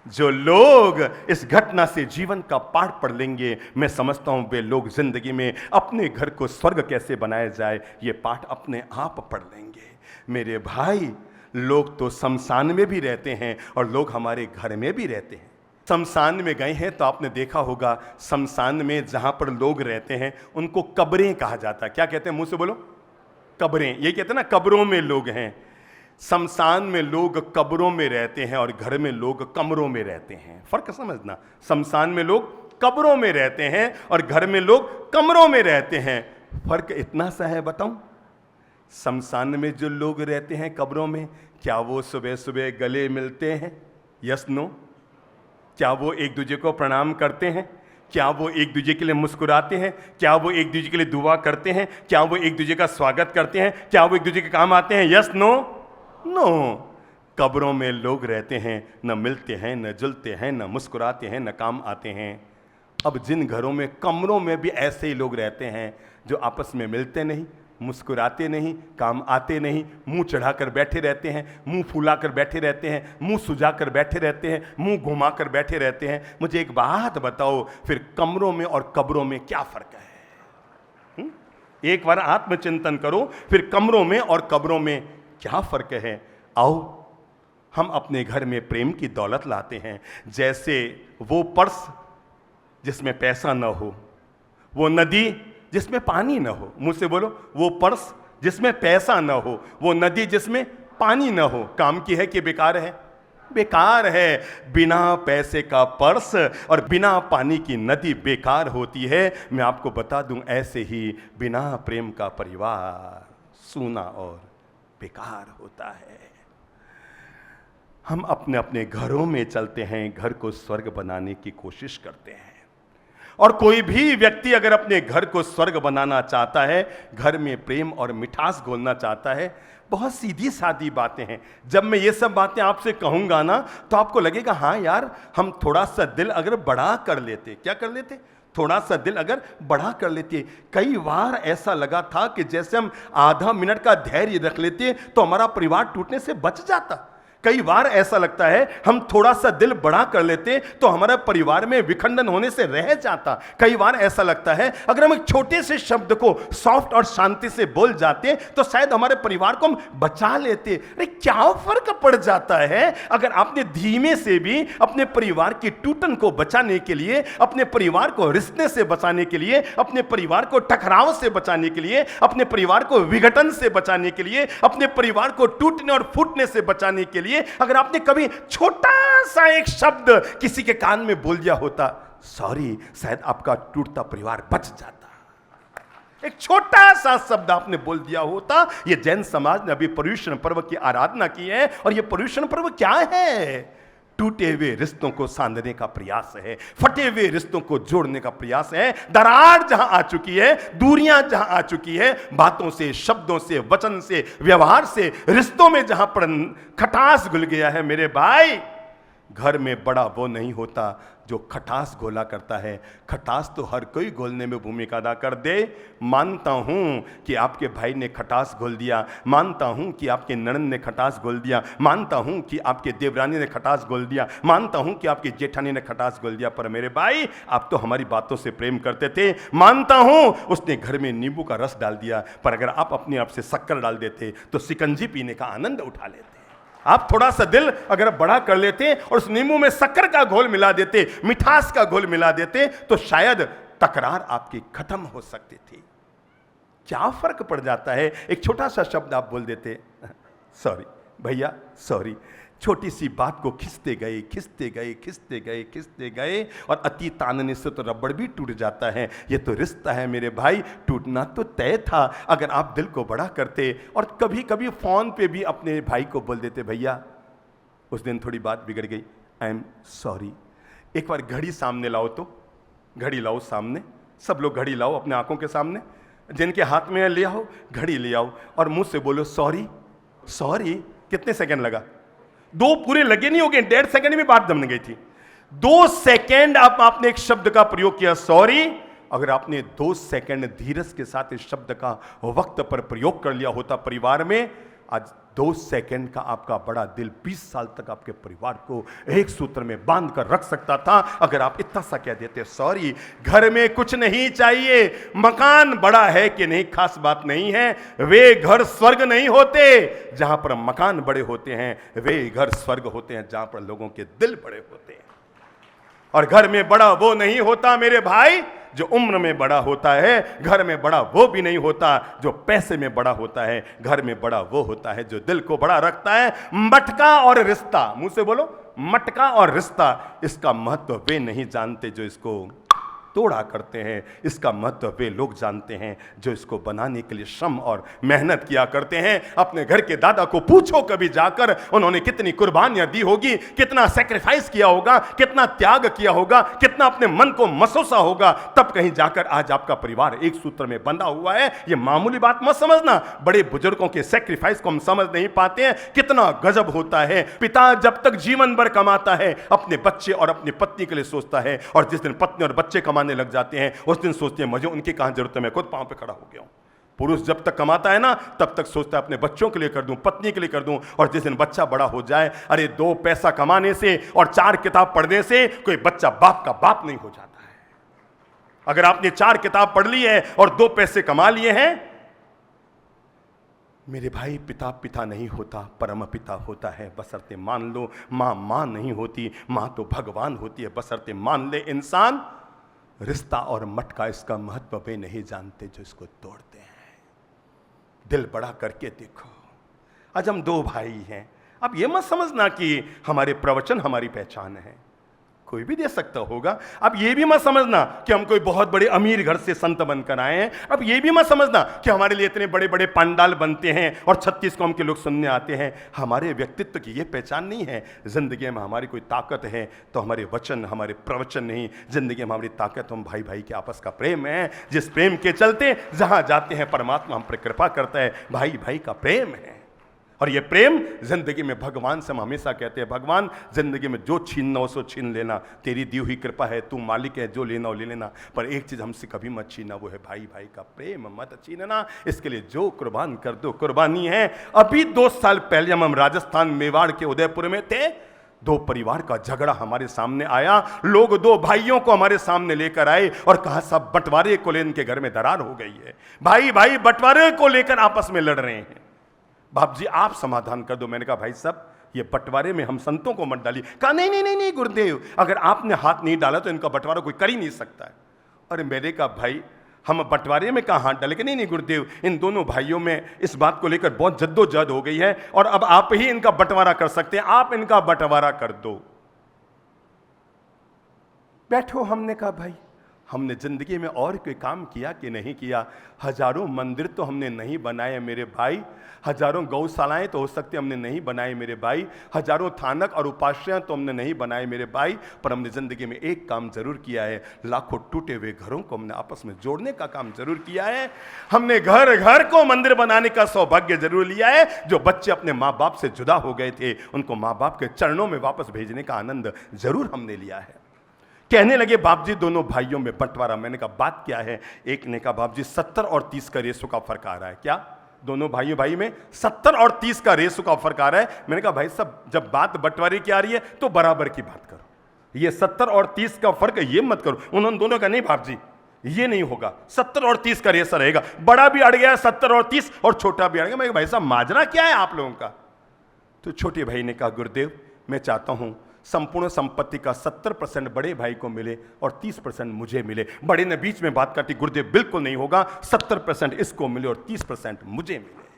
जो लोग इस घटना से जीवन का पाठ पढ़ लेंगे, मैं समझता हूं वे लोग जिंदगी में अपने घर को स्वर्ग कैसे बनाया जाए ये पाठ अपने आप पढ़ लेंगे। मेरे भाई, लोग तो शमशान में भी रहते हैं और लोग हमारे घर में भी रहते हैं। शमशान में गए हैं तो आपने देखा होगा, शमशान में जहां पर लोग रहते हैं उनको कब्रें कहा जाता है। क्या कहते हैं, मुंह से बोलो? कब्रें। ये कहते हैं ना, कब्रों में लोग हैं। शमशान में लोग कब्रों में रहते हैं और घर में लोग कमरों में रहते हैं। फर्क समझना, शमशान में लोग कब्रों में रहते हैं और घर में लोग कमरों में रहते हैं। फर्क इतना सा है, बताऊं? शमशान में जो लोग रहते हैं कब्रों में, क्या वो सुबह सुबह गले मिलते हैं? Yes no? क्या वो एक दूसरे को प्रणाम करते हैं? क्या वो एक दूसरे के लिए मुस्कुराते हैं? क्या वो एक दूसरे के लिए दुआ करते हैं? क्या वो एक दूसरे का स्वागत करते हैं? क्या वो एक दूसरे के काम आते हैं? Yes no? नो। कब्रों में लोग रहते हैं, न मिलते हैं, न जुलते हैं, न मुस्कुराते हैं, न काम आते हैं। अब जिन घरों में, कमरों में भी ऐसे ही लोग रहते हैं जो आपस में मिलते नहीं, मुस्कुराते नहीं, काम आते नहीं, मुंह चढ़ाकर बैठे रहते हैं, मुंह फुलाकर बैठे रहते हैं, मुंह सुजाकर बैठे रहते हैं, मुंह घुमाकर बैठे रहते हैं। मुझे एक बात बताओ, फिर कमरों में और कब्रों में क्या फर्क है? एक बार आत्मचिंतन करो, फिर कमरों में और कब्रों में क्या फर्क है? आओ हम अपने घर में प्रेम की दौलत लाते हैं। जैसे वो पर्स जिसमें पैसा न हो, वो नदी जिसमें पानी न हो। मुझसे बोलो, वो पर्स जिसमें पैसा न हो, वो नदी जिसमें पानी न हो, काम की है कि बेकार है? बेकार है। बिना पैसे का पर्स और बिना पानी की नदी बेकार होती है। मैं आपको बता दूं, ऐसे ही बिना प्रेम का परिवार सूना और बेकार होता है। हम अपने अपने घरों में चलते हैं, घर को स्वर्ग बनाने की कोशिश करते हैं। और कोई भी व्यक्ति अगर अपने घर को स्वर्ग बनाना चाहता है, घर में प्रेम और मिठास घोलना चाहता है, बहुत सीधी सादी बातें हैं। जब मैं ये सब बातें आपसे कहूंगा ना, तो आपको लगेगा हाँ यार, हम थोड़ा सा दिल अगर बड़ा कर लेते। क्या कर लेते? थोड़ा सा दिल अगर बड़ा कर लेते। कई बार ऐसा लगा था कि जैसे हम आधा मिनट का धैर्य रख लेते तो हमारा परिवार टूटने से बच जाता। कई बार ऐसा लगता है हम थोड़ा सा दिल बड़ा कर लेते तो हमारे परिवार में विखंडन होने से रह जाता। कई बार ऐसा लगता है अगर हम एक छोटे से शब्द को सॉफ्ट और शांति से बोल जाते तो शायद हमारे परिवार को हम बचा लेते। अरे क्या फर्क पड़ जाता है अगर आपने धीमे से भी अपने परिवार की टूटन को बचाने के लिए, अपने परिवार को रिश्ते से बचाने के लिए, अपने परिवार को टकराव से बचाने के लिए, अपने परिवार को विघटन से बचाने के लिए, अपने परिवार को टूटने और फूटने से बचाने के लिए अगर आपने कभी छोटा सा एक शब्द किसी के कान में बोल दिया होता, सॉरी, शायद आपका टूटता परिवार बच जाता। एक छोटा सा शब्द आपने बोल दिया होता। ये जैन समाज ने अभी पर्युषण पर्व की आराधना की है, और ये पर्युषण पर्व क्या है? टूटे हुए रिश्तों को सांधने का प्रयास है, फटे हुए रिश्तों को जोड़ने का प्रयास है। दरार जहां आ चुकी है, दूरियां जहां आ चुकी है, बातों से, शब्दों से, वचन से, व्यवहार से, रिश्तों में जहां पर खटास घुल गया है, मेरे भाई, घर में बड़ा वो नहीं होता जो खटास घोला करता है। खटास तो हर कोई घोलने में भूमिका अदा कर दे। मानता हूं कि आपके भाई ने खटास घोल दिया, मानता हूं कि आपके ननद ने खटास घोल दिया, मानता हूं कि आपके देवरानी ने खटास घोल दिया, मानता हूं कि आपकी जेठानी ने खटास घोल दिया, पर मेरे भाई, आप तो हमारी बातों से प्रेम करते थे। मानता हूं उसने घर में नींबू का रस डाल दिया, पर अगर आप अपने आप से शक्कर डाल देते तो शिकंजी पीने का आनंद उठा लेते। आप थोड़ा सा दिल अगर बड़ा कर लेते और उस नींबू में शक्कर का घोल मिला देते, मिठास का घोल मिला देते, तो शायद तकरार आपकी खत्म हो सकती थी। क्या फर्क पड़ जाता है? एक छोटा सा शब्द आप बोल देते, सॉरी भैया, सॉरी। छोटी सी बात को खिंचते गए, खिंचते गए, खिंचते गए, खिंचते गए, और अति तानने से तो रबड़ भी टूट जाता है। ये तो रिश्ता है मेरे भाई, टूटना तो तय था अगर आप दिल को बड़ा करते और कभी कभी फोन पे भी अपने भाई को बोल देते, भैया उस दिन थोड़ी बात बिगड़ गई, आई एम सॉरी। एक बार घड़ी सामने लाओ, तो घड़ी लाओ सामने, सब लोग घड़ी लाओ अपने आंखों के सामने, जिनके हाथ में है ले आओ, घड़ी ले आओ और मुंह से बोलो सॉरी। सॉरी कितने सेकंड लगा? 2 पूरे लगे नहीं हो गए, 1.5 सेकंड में बात जम गई थी। 2 सेकंड आपने एक शब्द का प्रयोग किया सॉरी। अगर आपने 2 सेकंड धीरज के साथ इस शब्द का वक्त पर प्रयोग कर लिया होता परिवार में, आज 2 सेकंड का आपका बड़ा दिल 20 साल तक आपके परिवार को एक सूत्र में बांध कर रख सकता था। अगर आप इतना सा कह देते सॉरी। घर में कुछ नहीं चाहिए, मकान बड़ा है कि नहीं खास बात नहीं है, वे घर स्वर्ग नहीं होते जहां पर मकान बड़े होते हैं, वे घर स्वर्ग होते हैं जहां पर लोगों के दिल बड़े होते हैं। और घर में बड़ा वो नहीं होता मेरे भाई जो उम्र में बड़ा होता है, घर में बड़ा वो भी नहीं होता जो पैसे में बड़ा होता है, घर में बड़ा वो होता है जो दिल को बड़ा रखता है। मटका और रिश्ता, मुंह से बोलो, मटका और रिश्ता, इसका महत्व वे नहीं जानते जो इसको तोड़ा करते हैं, इसका महत्व वे लोग जानते हैं जो इसको बनाने के लिए श्रम और मेहनत किया करते हैं। अपने घर के दादा को पूछो कभी जाकर, उन्होंने कितनी कुर्बानियां दी होगी, कितना सैक्रिफाइस किया होगा, कितना त्याग किया होगा, कितना अपने मन को मसोसा होगा, तब कहीं जाकर आज आपका परिवार एक सूत्र में बंधा हुआ है। ये मामूली बात मत समझना, बड़े बुजुर्गों के सैक्रिफाइस को हम समझ नहीं पाते हैं, कितना गजब होता है। पिता जब तक जीवन भर कमाता है, अपने बच्चे और अपनी पत्नी के लिए सोचता है, और जिस दिन पत्नी और बच्चे लग जाते हैं उस दिन सोचते हैं मुझे उनकी कहां जरूरत है, मैं खुद पांव पे खड़ा हो गया हूं। पुरुष जब तक कमाता है ना, तब तक सोचता है अपने बच्चों के लिए कर दूं, पत्नी के लिए कर दूं, और जिस दिन बच्चा बड़ा हो जाए, अरे 2 पैसा कमाने से और 4 किताब पढ़ने से कोई बच्चा बाप का बाप नहीं हो जाता है। अगर आपने 4 किताब पढ़ ली है और 2 पैसे कमा लिए हैं, मेरे भाई, पिता नहीं होता, परम पिता होता है, बशर्ते मान लो। मां नहीं होती, मां तो भगवान होती है, बशर्ते मान ले इंसान। रिश्ता और मटका, इसका महत्व वे नहीं जानते जो इसको तोड़ते हैं। दिल बड़ा करके देखो, आज हम 2 भाई हैं। अब ये मत समझना कि हमारे प्रवचन हमारी पहचान है, कोई भी दे सकता होगा। अब ये भी मत समझना कि हम कोई बहुत बड़े अमीर घर से संत बनकर आए हैं। अब ये भी मत समझना कि हमारे लिए इतने बड़े बड़े पंडाल बनते हैं और 36 कौम के लोग सुनने आते हैं। हमारे व्यक्तित्व की ये पहचान नहीं है। जिंदगी में हमारी कोई ताकत है तो हमारे वचन, हमारे प्रवचन नहीं। जिंदगी में हमारी ताकत हम भाई भाई के आपस का प्रेम है, जिस प्रेम के चलते जहां जाते हैं परमात्मा हम पर कृपा करता है। भाई भाई का प्रेम है, और ये प्रेम जिंदगी में भगवान से हम हमेशा कहते हैं, भगवान जिंदगी में जो छीनना हो सो छीन लेना, तेरी दी हुई कृपा है, तू मालिक है, जो लेना हो ले लेना, पर एक चीज हमसे कभी मत छीनना, वो है भाई भाई का प्रेम मत छीनना। इसके लिए जो कुर्बान कर दो कुर्बानी है। अभी 2 साल पहले हम राजस्थान मेवाड़ के उदयपुर में थे, 2 परिवार का झगड़ा हमारे सामने आया। लोग 2 भाइयों को हमारे सामने लेकर आए और कहा सब बंटवारे को लेकर इनके घर में दरार हो गई है, भाई भाई बंटवारे को लेकर आपस में लड़ रहे हैं, बाप जी आप समाधान कर दो। मैंने कहा भाई साहब ये बंटवारे में हम संतों को मत डालिए। कहा नहीं नहीं नहीं नहीं गुरुदेव, अगर आपने हाथ नहीं डाला तो इनका बंटवारा कोई कर ही नहीं सकता है। अरे मैंने कहा भाई हम बंटवारे में कहाँ हाथ डाले? नहीं नहीं गुरुदेव, इन दोनों भाइयों में इस बात को लेकर बहुत जद्दोजहद हो गई है और अब आप ही इनका बंटवारा कर सकते हैं, आप इनका बंटवारा कर दो। बैठो। हमने कहा भाई हमने जिंदगी में और कोई काम किया कि नहीं किया? हजारों मंदिर तो हमने नहीं बनाए मेरे भाई, हजारों गौशालाएं तो हो सकते हमने नहीं बनाए मेरे भाई, हजारों थानक और उपाश्रय तो हमने नहीं बनाए मेरे भाई, पर हमने जिंदगी में एक काम जरूर किया है, लाखों टूटे हुए घरों को हमने आपस में जोड़ने का काम जरूर किया है। हमने घर घर को मंदिर बनाने का सौभाग्य जरूर लिया है। जो बच्चे अपने माँ बाप से जुदा हो गए थे उनको माँ बाप के चरणों में वापस भेजने का आनंद जरूर हमने लिया है। कहने लगे बाप जी दोनों भाइयों में बंटवारा। मैंने कहा बात क्या है? एक ने कहा बाप जी 70 और 30 का रेशो का फर्क आ रहा है। क्या दोनों भाइयों भाई में 70 और 30 का रेशो का फर्क आ रहा है? मैंने कहा भाई साहब जब बात बंटवारे की आ रही है तो बराबर की बात करो, ये 70 और 30 का फर्क ये मत करो। उन्होंने दोनों का नहीं बाप जी ये नहीं होगा, 70 और 30 का रेशा रहेगा, बड़ा भी अड़ गया 70 और 30 और छोटा भी अड़ गया। मैं भाई साहब माजरा क्या है आप लोगों का? तो छोटे भाई ने कहा गुरुदेव मैं चाहता हूं संपूर्ण संपत्ति का 70% बड़े भाई को मिले और 30% मुझे मिले। बड़े ने बीच में बात काटी, गुरुदेव बिल्कुल नहीं होगा, 70% इसको मिले और 30% मुझे मिले।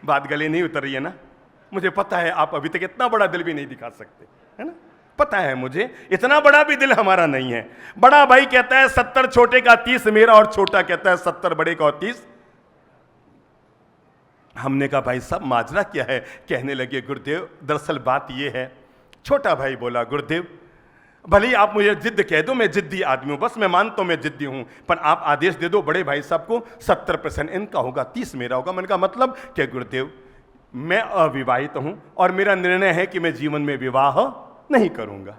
बात गले नहीं उतर रही है ना? मुझे पता है आप अभी तक इतना बड़ा दिल भी नहीं दिखा सकते, है ना? पता है मुझे, इतना बड़ा भी दिल हमारा नहीं है। बड़ा भाई कहता है 70 छोटे का 30 मेरा, और छोटा कहता है 70 बड़े का और 30 हमने कहा भाई साहब माजरा क्या है? कहने लगे गुरुदेव दरअसल बात ये है। छोटा भाई बोला गुरुदेव भले ही आप मुझे जिद्द कह दो, मैं जिद्दी आदमी हूं, बस मैं मानता हूं मैं जिद्दी हूं, पर आप आदेश दे दो बड़े भाई साहब को 70% इनका होगा, 30 मेरा होगा। मैंने कहा मतलब क्या गुरुदेव? मैं अविवाहित हूं और मेरा निर्णय है कि मैं जीवन में विवाह नहीं करूंगा।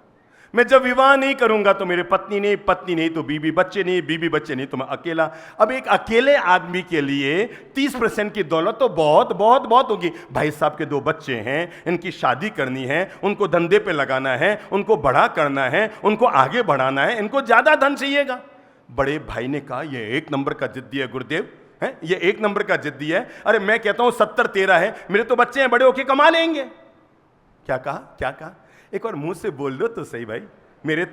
मैं जब विवाह नहीं करूंगा तो मेरे पत्नी नहीं, पत्नी नहीं तो बीबी बच्चे नहीं, बीबी बच्चे नहीं तो मैं अकेला। अब एक अकेले आदमी के लिए 30% की दौलत तो बहुत बहुत बहुत होगी। भाई साहब के 2 बच्चे हैं, इनकी शादी करनी है, उनको धंधे पे लगाना है, उनको बड़ा करना है, उनको आगे बढ़ाना है, इनको ज्यादा धन चाहिएगा। बड़े भाई ने कहा ये 1 नंबर का जिद्दी है गुरुदेव, है ये 1 नंबर का जिद्दी है। अरे मैं कहता हूं 70-13 है, मेरे तो बच्चे हैं, बड़े होके कमा लेंगे। क्या कहा? क्या कहा? एक और मुंह से बोल दो तो सही भाई। मेरे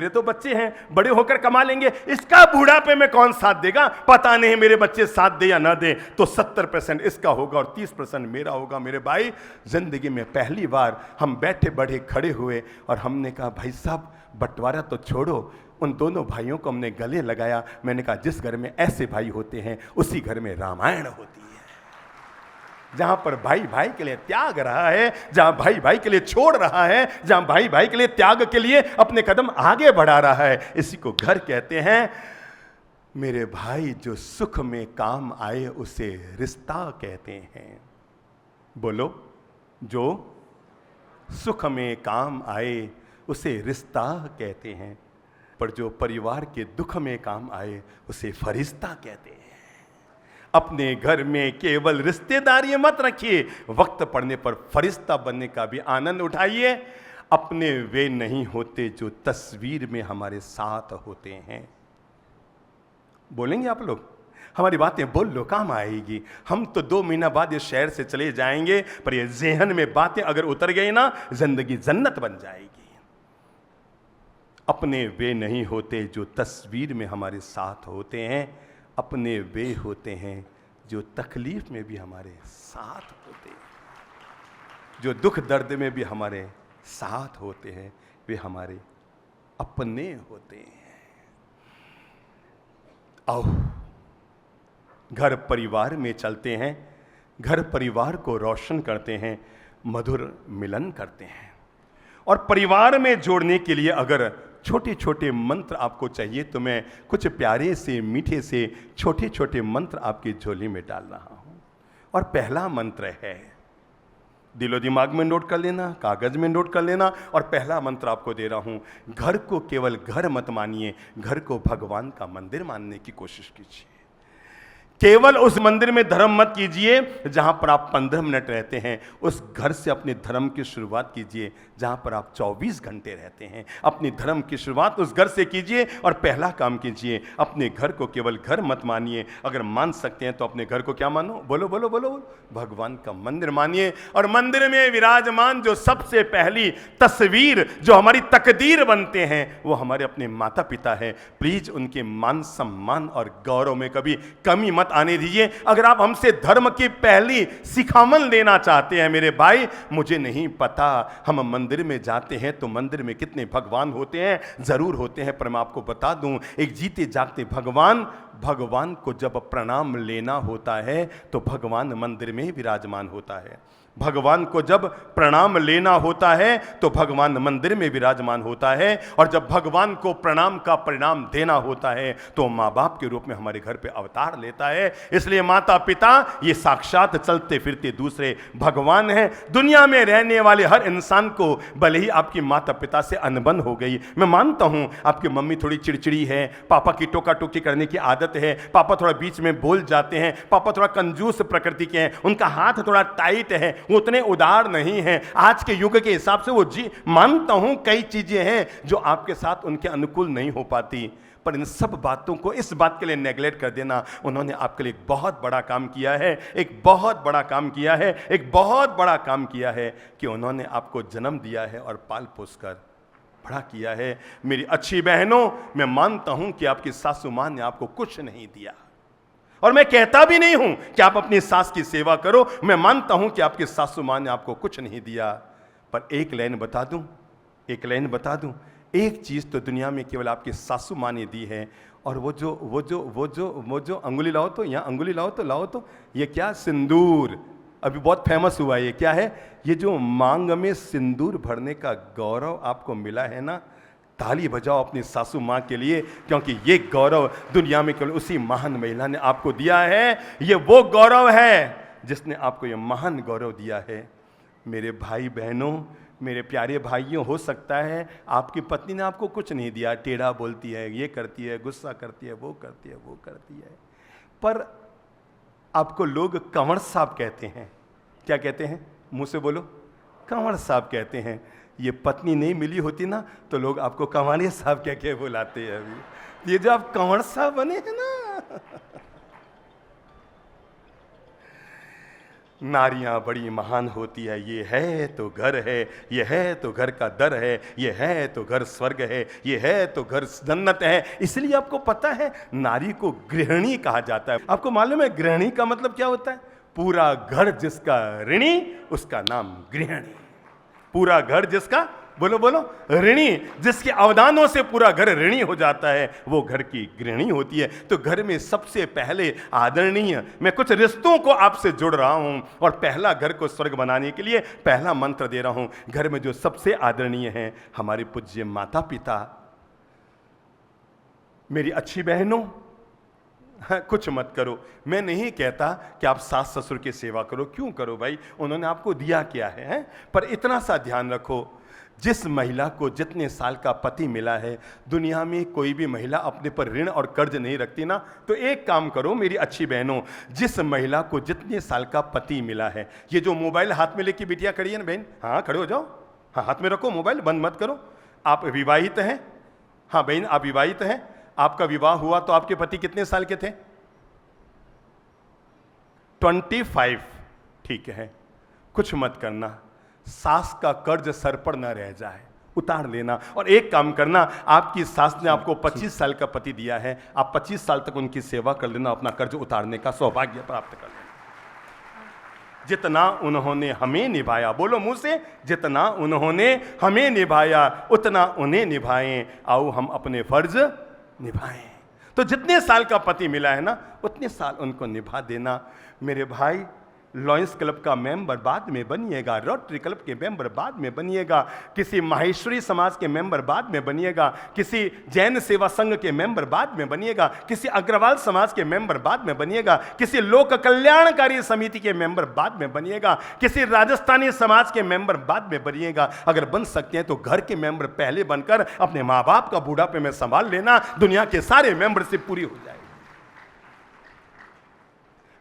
तो बच्चे हैं, बड़े होकर कमा लेंगे, इसका बूढ़ापे में कौन साथ देगा? पता नहीं मेरे बच्चे साथ दे या ना दे, तो 70% इसका होगा और 30% मेरा होगा। मेरे भाई जिंदगी में पहली बार हम बैठे बढ़े खड़े हुए और हमने कहा भाई साहब बंटवारा तो छोड़ो। उन दोनों भाइयों को हमने गले लगाया। मैंने कहा जिस घर में ऐसे भाई होते हैं उसी घर में रामायण होती है। जहां पर भाई भाई के लिए त्याग रहा है, जहां भाई भाई के लिए छोड़ रहा है, जहां भाई भाई के लिए त्याग के लिए अपने कदम आगे बढ़ा रहा है, इसी को घर कहते हैं। मेरे भाई जो सुख में काम आए उसे रिश्ता कहते हैं। बोलो, जो सुख में काम आए उसे रिश्ता कहते हैं, पर जो परिवार के दुख में काम आए उसे फरिश्ता कहते हैं। अपने घर में केवल रिश्तेदारी मत रखिए, वक्त पड़ने पर फरिश्ता बनने का भी आनंद उठाइए। अपने वे नहीं होते जो तस्वीर में हमारे साथ होते हैं। बोलेंगे आप लोग? हमारी बातें बोल लो, काम आएगी। हम तो 2 महीना बाद इस शहर से चले जाएंगे, पर ये ज़हन में बातें अगर उतर गई ना, जिंदगी जन्नत बन जाएगी। अपने वे नहीं होते जो तस्वीर में हमारे साथ होते हैं, अपने वे होते हैं जो तकलीफ में भी हमारे साथ होते हैं, जो दुख दर्द में भी हमारे साथ होते हैं, वे हमारे अपने होते हैं। आओ घर परिवार में चलते हैं, घर परिवार को रोशन करते हैं, मधुर मिलन करते हैं। और परिवार में जोड़ने के लिए अगर छोटे छोटे मंत्र आपको चाहिए तो मैं कुछ प्यारे से मीठे से छोटे छोटे मंत्र आपकी झोली में डाल रहा हूं। और पहला मंत्र है, दिलो दिमाग में नोट कर लेना, कागज में नोट कर लेना। और पहला मंत्र आपको दे रहा हूं, घर को केवल घर मत मानिए, घर को भगवान का मंदिर मानने की कोशिश कीजिए। केवल उस मंदिर में धर्म मत कीजिए जहां पर आप 15 मिनट रहते हैं, उस घर से अपने धर्म की शुरुआत कीजिए जहां पर आप 24 घंटे रहते हैं। अपनी धर्म की शुरुआत उस घर से कीजिए और पहला काम कीजिए, अपने घर को केवल घर मत मानिए। अगर मान सकते हैं तो अपने घर को क्या मानो? बोलो बोलो बोलो बोलो, भगवान का मंदिर मानिए। और मंदिर में विराजमान जो सबसे पहली तस्वीर, जो हमारी तकदीर बनते हैं, वो हमारे अपने माता पिता है। प्लीज उनके मान सम्मान और गौरव में कभी कमी मत आने दीजिए। अगर आप हमसे धर्म की पहली सिखावन लेना चाहते हैं मेरे भाई, मुझे नहीं पता हम मंदिर में जाते हैं तो मंदिर में कितने भगवान होते हैं, जरूर होते हैं, पर मैं आपको बता दूं, एक जीते जागते भगवान को जब प्रणाम लेना होता है तो भगवान मंदिर में विराजमान होता है। भगवान को जब प्रणाम लेना होता है तो भगवान मंदिर में विराजमान होता है। और जब भगवान को प्रणाम का परिणाम देना होता है तो माँ बाप के रूप में हमारे घर पे अवतार लेता है। इसलिए माता पिता ये साक्षात चलते फिरते दूसरे भगवान हैं। दुनिया में रहने वाले हर इंसान को भले ही आपकी माता पिता से अनबन हो गई, मैं मानता हूं आपकी मम्मी थोड़ी चिड़चिड़ी है, पापा की टोका टोकी करने की आदत है, पापा थोड़ा बीच में बोल जाते हैं, पापा थोड़ा कंजूस प्रकृति के हैं, उनका हाथ थोड़ा टाइट है, वो उतने उदार नहीं हैं आज के युग के हिसाब से। वो जी मानता हूं कई चीजें हैं जो आपके साथ उनके अनुकूल नहीं हो पाती, पर इन सब बातों को इस बात के लिए नेगलेक्ट कर देना, उन्होंने आपके लिए एक बहुत बड़ा काम किया है, एक बहुत बड़ा काम किया है, एक बहुत बड़ा काम किया है कि उन्होंने आपको जन्म दिया है और पाल पोस कर बड़ा किया है। मेरी अच्छी बहनों, मैं मानता हूं कि आपकी सासू मां ने आपको कुछ नहीं दिया, और मैं कहता भी नहीं हूं कि आप अपनी सास की सेवा करो, मैं मानता हूं कि आपकी सासू मां ने आपको कुछ नहीं दिया। पर एक लाइन बता दूं, एक चीज तो दुनिया में केवल आपकी सासू मां ने दी है, और वो जो अंगुली लाओ तो, यहाँ अंगुली लाओ तो, ये क्या? सिंदूर। अभी बहुत फेमस हुआ ये क्या है, ये जो मांग में सिंदूर भरने का गौरव आपको मिला है ना, ताली बजाओ अपनी सासू माँ के लिए, क्योंकि ये गौरव दुनिया में केवल उसी महान महिला ने आपको दिया है। ये वो गौरव है जिसने आपको ये महान गौरव दिया है। मेरे भाई बहनों, मेरे प्यारे भाइयों, हो सकता है आपकी पत्नी ने आपको कुछ नहीं दिया, टेढ़ा बोलती है, ये करती है, गुस्सा करती है, वो करती है, वो करती है, पर आपको लोग कंवर साहब कहते हैं। क्या कहते हैं? मुंह से बोलो, कंवर साहब कहते हैं। ये पत्नी नहीं मिली होती ना तो लोग आपको कंवरिया साहब कह के बुलाते हैं। अभी ये जो आप कंवर साहब बने हैं ना, नारियां बड़ी महान होती है। ये है तो घर है, ये है तो घर का दर है, ये है तो घर स्वर्ग है, ये है तो घर जन्नत है। इसलिए आपको पता है नारी को गृहिणी कहा जाता है। आपको मालूम है गृहिणी का मतलब क्या होता है? पूरा घर जिसका ऋणी उसका नाम गृहिणी। पूरा घर जिसका, बोलो बोलो, ऋणी, जिसके अवदानों से पूरा घर ऋणी हो जाता है, वो घर की गृहिणी होती है। तो घर में सबसे पहले आदरणीय, मैं कुछ रिश्तों को आपसे जोड़ रहा हूं और पहला घर को स्वर्ग बनाने के लिए पहला मंत्र दे रहा हूं। घर में जो सबसे आदरणीय हैं, हमारे पूज्य माता पिता। मेरी अच्छी बहनों, कुछ मत करो। मैं नहीं कहता कि आप सास ससुर की सेवा करो, क्यों करो भाई, उन्होंने आपको दिया क्या है? पर इतना सा ध्यान रखो, जिस महिला को जितने साल का पति मिला है, दुनिया में कोई भी महिला अपने पर ऋण और कर्ज नहीं रखती ना। तो एक काम करो मेरी अच्छी बहनों, जिस महिला को जितने साल का पति मिला है, ये जो मोबाइल हाथ में लेके बिटिया खड़ी है ना बहन, हाँ खड़े हो जाओ, हाँ हाथ में रखो मोबाइल, बंद मत करो। आप विवाहित हैं? हाँ बहन आप विवाहित हैं? आपका विवाह हुआ तो आपके पति कितने साल के थे? 25। ठीक है, कुछ मत करना, सास का कर्ज सर पर न रह जाए, उतार लेना। और एक काम करना, आपकी सास ने आपको 25 साल का पति दिया है, आप 25 साल तक उनकी सेवा कर लेना, अपना कर्ज उतारने का सौभाग्य प्राप्त कर लेना। जितना उन्होंने हमें निभाया, बोलो मुंह से, जितना उन्होंने हमें निभाया उतना उन्हें निभाएं, आओ हम अपने फर्ज निभाएं। तो जितने साल का पति मिला है ना, उतने साल उनको निभा देना। मेरे भाई, लॉयंस क्लब का मेंबर बाद में बनिएगा, रोटरी क्लब के मेंबर बाद में बनिएगा, किसी माहेश्वरी समाज के मेंबर बाद में बनिएगा, किसी जैन सेवा संघ के मेंबर बाद में बनिएगा, किसी अग्रवाल समाज के मेंबर बाद में बनिएगा, किसी लोक कल्याणकारी समिति के मेंबर बाद में बनिएगा, किसी राजस्थानी समाज के मेंबर बाद में बनिएगा। अगर बन सकते हैं तो घर के मेंबर पहले बनकर अपने माँ बाप का बुढ़ापे में संभाल लेना, दुनिया के सारे मेंबरशिप पूरी हो जाएगी।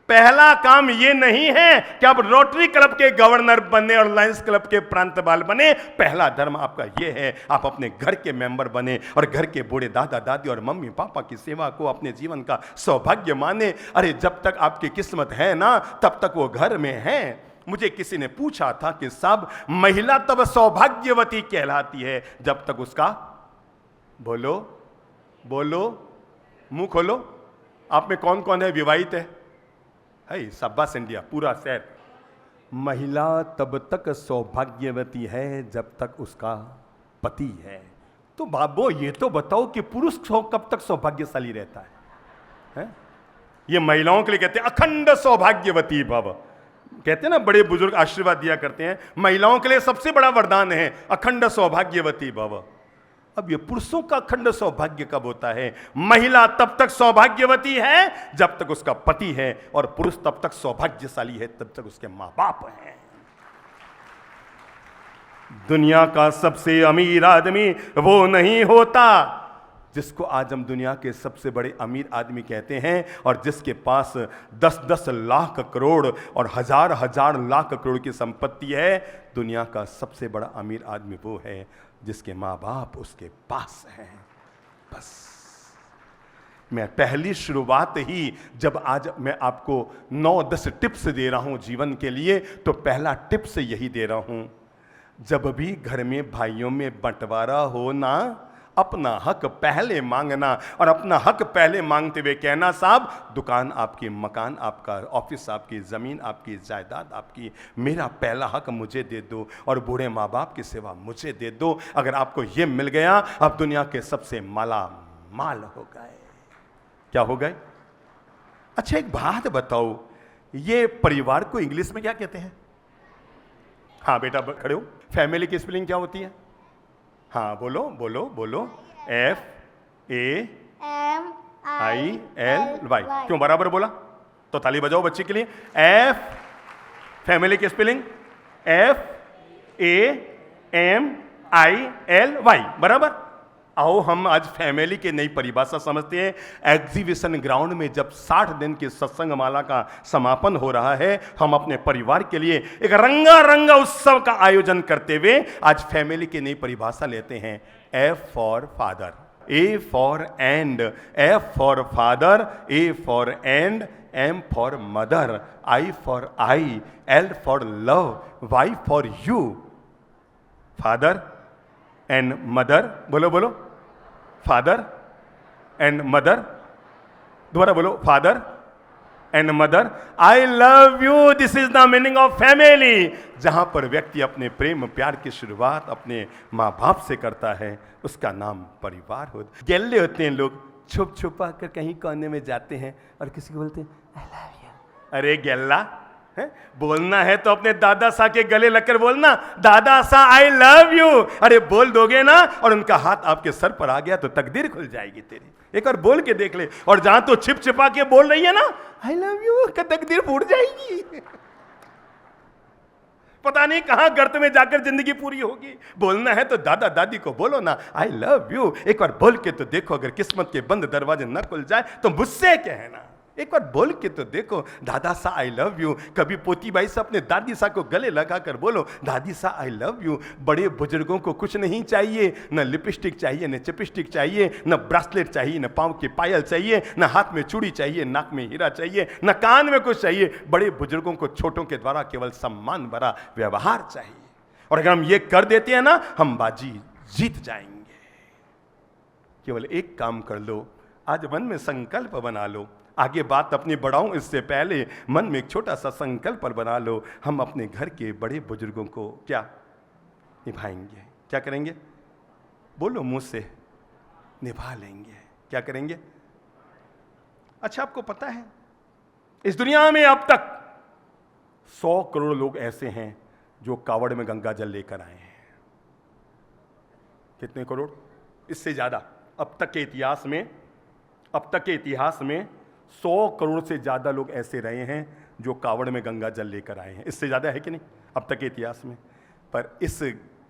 पहला काम यह नहीं है कि आप रोटरी क्लब के गवर्नर बने और लायंस क्लब के प्रांतपाल बने। पहला धर्म आपका यह है, आप अपने घर के मेंबर बने और घर के बूढ़े दादा दादी और मम्मी पापा की सेवा को अपने जीवन का सौभाग्य माने। अरे जब तक आपकी किस्मत है ना, तब तक वो घर में है। मुझे किसी ने पूछा था कि साहब, महिला तब सौभाग्यवती कहलाती है जब तक उसका, बोलो बोलो, मुंह खोलो, आप में कौन कौन है विवाहित है? शाबाश इंडिया, पूरा शहर। महिला तब तक सौभाग्यवती है जब तक उसका पति है। तो बाबो ये तो बताओ कि पुरुष कब तक सौभाग्यशाली रहता है? ये महिलाओं के लिए कहते हैं अखंड सौभाग्यवती भव। कहते हैं ना, बड़े बुजुर्ग आशीर्वाद दिया करते हैं, महिलाओं के लिए सबसे बड़ा वरदान है अखंड सौभाग्यवती भव। अब ये पुरुषों का अखंड सौभाग्य कब होता है? महिला तब तक सौभाग्यवती है जब तक उसका पति है, और पुरुष तब तक सौभाग्यशाली है तब तक उसके मां बाप हैं। दुनिया का सबसे अमीर आदमी वो नहीं होता जिसको आज हम दुनिया के सबसे बड़े अमीर आदमी कहते हैं, और जिसके पास 10-10 लाख करोड़ और हजार लाख करोड़ की संपत्ति है। दुनिया का सबसे बड़ा अमीर आदमी वो है जिसके माँ बाप उसके पास हैं। बस मैं पहली शुरुआत ही, जब आज मैं आपको 9-10 टिप्स दे रहा हूं जीवन के लिए, तो पहला टिप्स यही दे रहा हूं, जब भी घर में भाइयों में बंटवारा हो ना, अपना हक पहले मांगना, और अपना हक पहले मांगते हुए कहना, साहब दुकान आपकी, मकान आपका, ऑफिस आपकी, ज़मीन आपकी, जायदाद आपकी, मेरा पहला हक मुझे दे दो और बूढ़े माँ बाप की सेवा मुझे दे दो। अगर आपको ये मिल गया, आप दुनिया के सबसे माला माल हो गए। क्या हो गए? अच्छा एक बात बताओ, ये परिवार को इंग्लिश में क्या कहते हैं? हाँ बेटा खड़े हो। फैमिली की स्पेलिंग क्या होती है? हाँ बोलो बोलो बोलो। FAMILY। क्यों बराबर बोला? तो ताली बजाओ बच्चे के लिए। एफ, फैमिली की स्पेलिंग FAMILY, बराबर। आओ हम आज फैमिली की नई परिभाषा समझते हैं। एग्जीबिशन ग्राउंड में जब 60 दिन की सत्संग माला का समापन हो रहा है, हम अपने परिवार के लिए एक रंगा उत्सव का आयोजन करते हुए आज फैमिली की नई परिभाषा लेते हैं। F for father, A for and, F for father, A for and, M for mother, I for I, L for love, Y for you. Father and mother, बोलो बोलो। फादर एंड मदर, दोबारा बोलो। Father and mother, I love you, this is the meaning of family. जहां पर व्यक्ति अपने प्रेम प्यार की शुरुआत अपने माँ बाप से करता है, उसका नाम परिवार होता। गेल्ले होते हैं लोग, छुप छुपा कर कहीं कोने में जाते हैं और किसी को बोलते हैं आई लव यू। अरे गेल्ला है? बोलना है तो अपने दादा सा के गले लगकर बोलना, दादा सा आई लव यू। अरे बोल दोगे ना और उनका हाथ आपके सर पर आ गया तो तकदीर खुल जाएगी तेरी। एक बार बोल के देख ले। और जहां तो छिप छिपा के बोल रही है ना आई लव यू, का तकदीर फूट जाएगी। पता नहीं कहां गर्त में जाकर जिंदगी पूरी होगी। बोलना है तो दादा दादी को बोलो ना आई लव यू। एक बार बोल के तो देखो, अगर किस्मत के बंद दरवाजे न खुल जाए तो मुझसे कहना। एक बार बोल के तो देखो, दादा सा आई लव यू। कभी पोती बाई से अपने दादी सा को गले लगा कर बोलो, दादी सा आई लव यू। बड़े बुजुर्गों को कुछ नहीं चाहिए, न लिपस्टिक चाहिए, न चिपस्टिक चाहिए, न ब्रेसलेट चाहिए, न पाँव की पायल चाहिए, न हाथ में चूड़ी चाहिए, नाक में हीरा चाहिए, न कान में कुछ चाहिए। बड़े बुजुर्गों को छोटों के द्वारा केवल सम्मान भरा व्यवहार चाहिए। और अगर हम ये कर देते हैं ना, हम बाजी जीत जाएंगे। केवल एक काम कर लो, आज मन में संकल्प बना लो। आगे बात अपनी बढ़ाऊं इससे पहले मन में एक छोटा सा संकल्प बना लो। हम अपने घर के बड़े बुजुर्गों को क्या निभाएंगे? क्या करेंगे? बोलो मुंह से, निभा लेंगे। क्या करेंगे? अच्छा आपको पता है इस दुनिया में अब तक 100 करोड़ लोग ऐसे हैं जो कावड़ में गंगा जल लेकर आए हैं। कितने करोड़? इससे ज्यादा। अब तक के इतिहास में 100 करोड़ से ज्यादा लोग ऐसे रहे हैं जो कावड़ में गंगा जल लेकर आए हैं। इससे ज्यादा है कि नहीं अब तक के इतिहास में? पर इस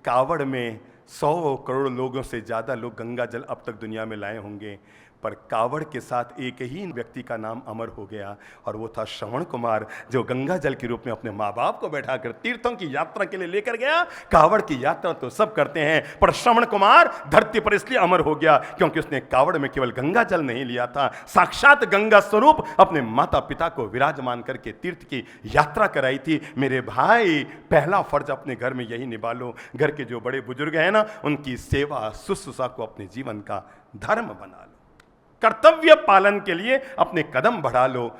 कावड़ में 100 करोड़ लोगों से ज्यादा लोग गंगा जल अब तक दुनिया में लाए होंगे, पर कावड़ के साथ एक ही व्यक्ति का नाम अमर हो गया और वो था श्रवण कुमार, जो गंगा जल के रूप में अपने माँ बाप को बैठाकर तीर्थों की यात्रा के लिए लेकर गया। कावड़ की यात्रा तो सब करते हैं, पर श्रवण कुमार धरती पर इसलिए अमर हो गया क्योंकि उसने कावड़ में केवल गंगा जल नहीं लिया था, साक्षात गंगा स्वरूप अपने माता पिता को विराजमान करके तीर्थ की यात्रा कराई थी। मेरे भाई, पहला फर्ज अपने घर में यही निभा लो। घर के जो बड़े बुजुर्ग हैं ना, उनकी सेवा शुश्रूषा को अपने जीवन का धर्म बना लो। कर्तव्य पालन के लिए अपने कदम बढ़ा लो।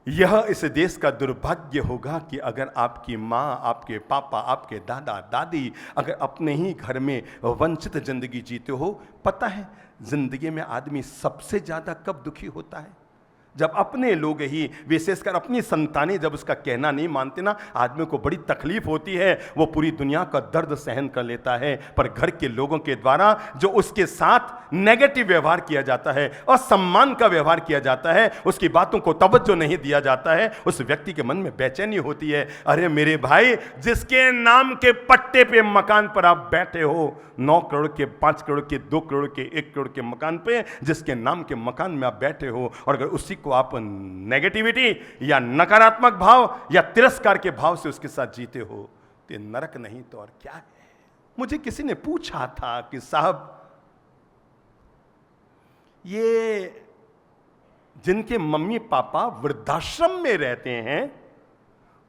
यह इस देश का दुर्भाग्य होगा कि अगर आपकी माँ, आपके पापा, आपके दादा दादी अगर अपने ही घर में वंचित जिंदगी जीते हो। पता है जिंदगी में आदमी सबसे ज्यादा कब दुखी होता है? जब अपने लोग ही, विशेषकर अपनी संतानें जब उसका कहना नहीं मानते ना, आदमी को बड़ी तकलीफ होती है। वो पूरी दुनिया का दर्द सहन कर लेता है, पर घर के लोगों के द्वारा जो उसके साथ नेगेटिव व्यवहार किया जाता है, असम्मान का व्यवहार किया जाता है, उसकी बातों को तवज्जो नहीं दिया जाता है, उस व्यक्ति के मन में बेचैनी होती है। अरे मेरे भाई, जिसके नाम के पट्टे पे मकान पर आप बैठे हो, 9 करोड़ के, 5 करोड़ के, 2 करोड़ के, 1 करोड़ के मकान पे, जिसके नाम के मकान में आप बैठे हो, और अगर उसी को आप नेगेटिविटी या नकारात्मक भाव या तिरस्कार के भाव से उसके साथ जीते हो, तो ये नरक नहीं तो और क्या है। मुझे किसी ने पूछा था कि साहब, ये जिनके मम्मी पापा वृद्धाश्रम में रहते हैं,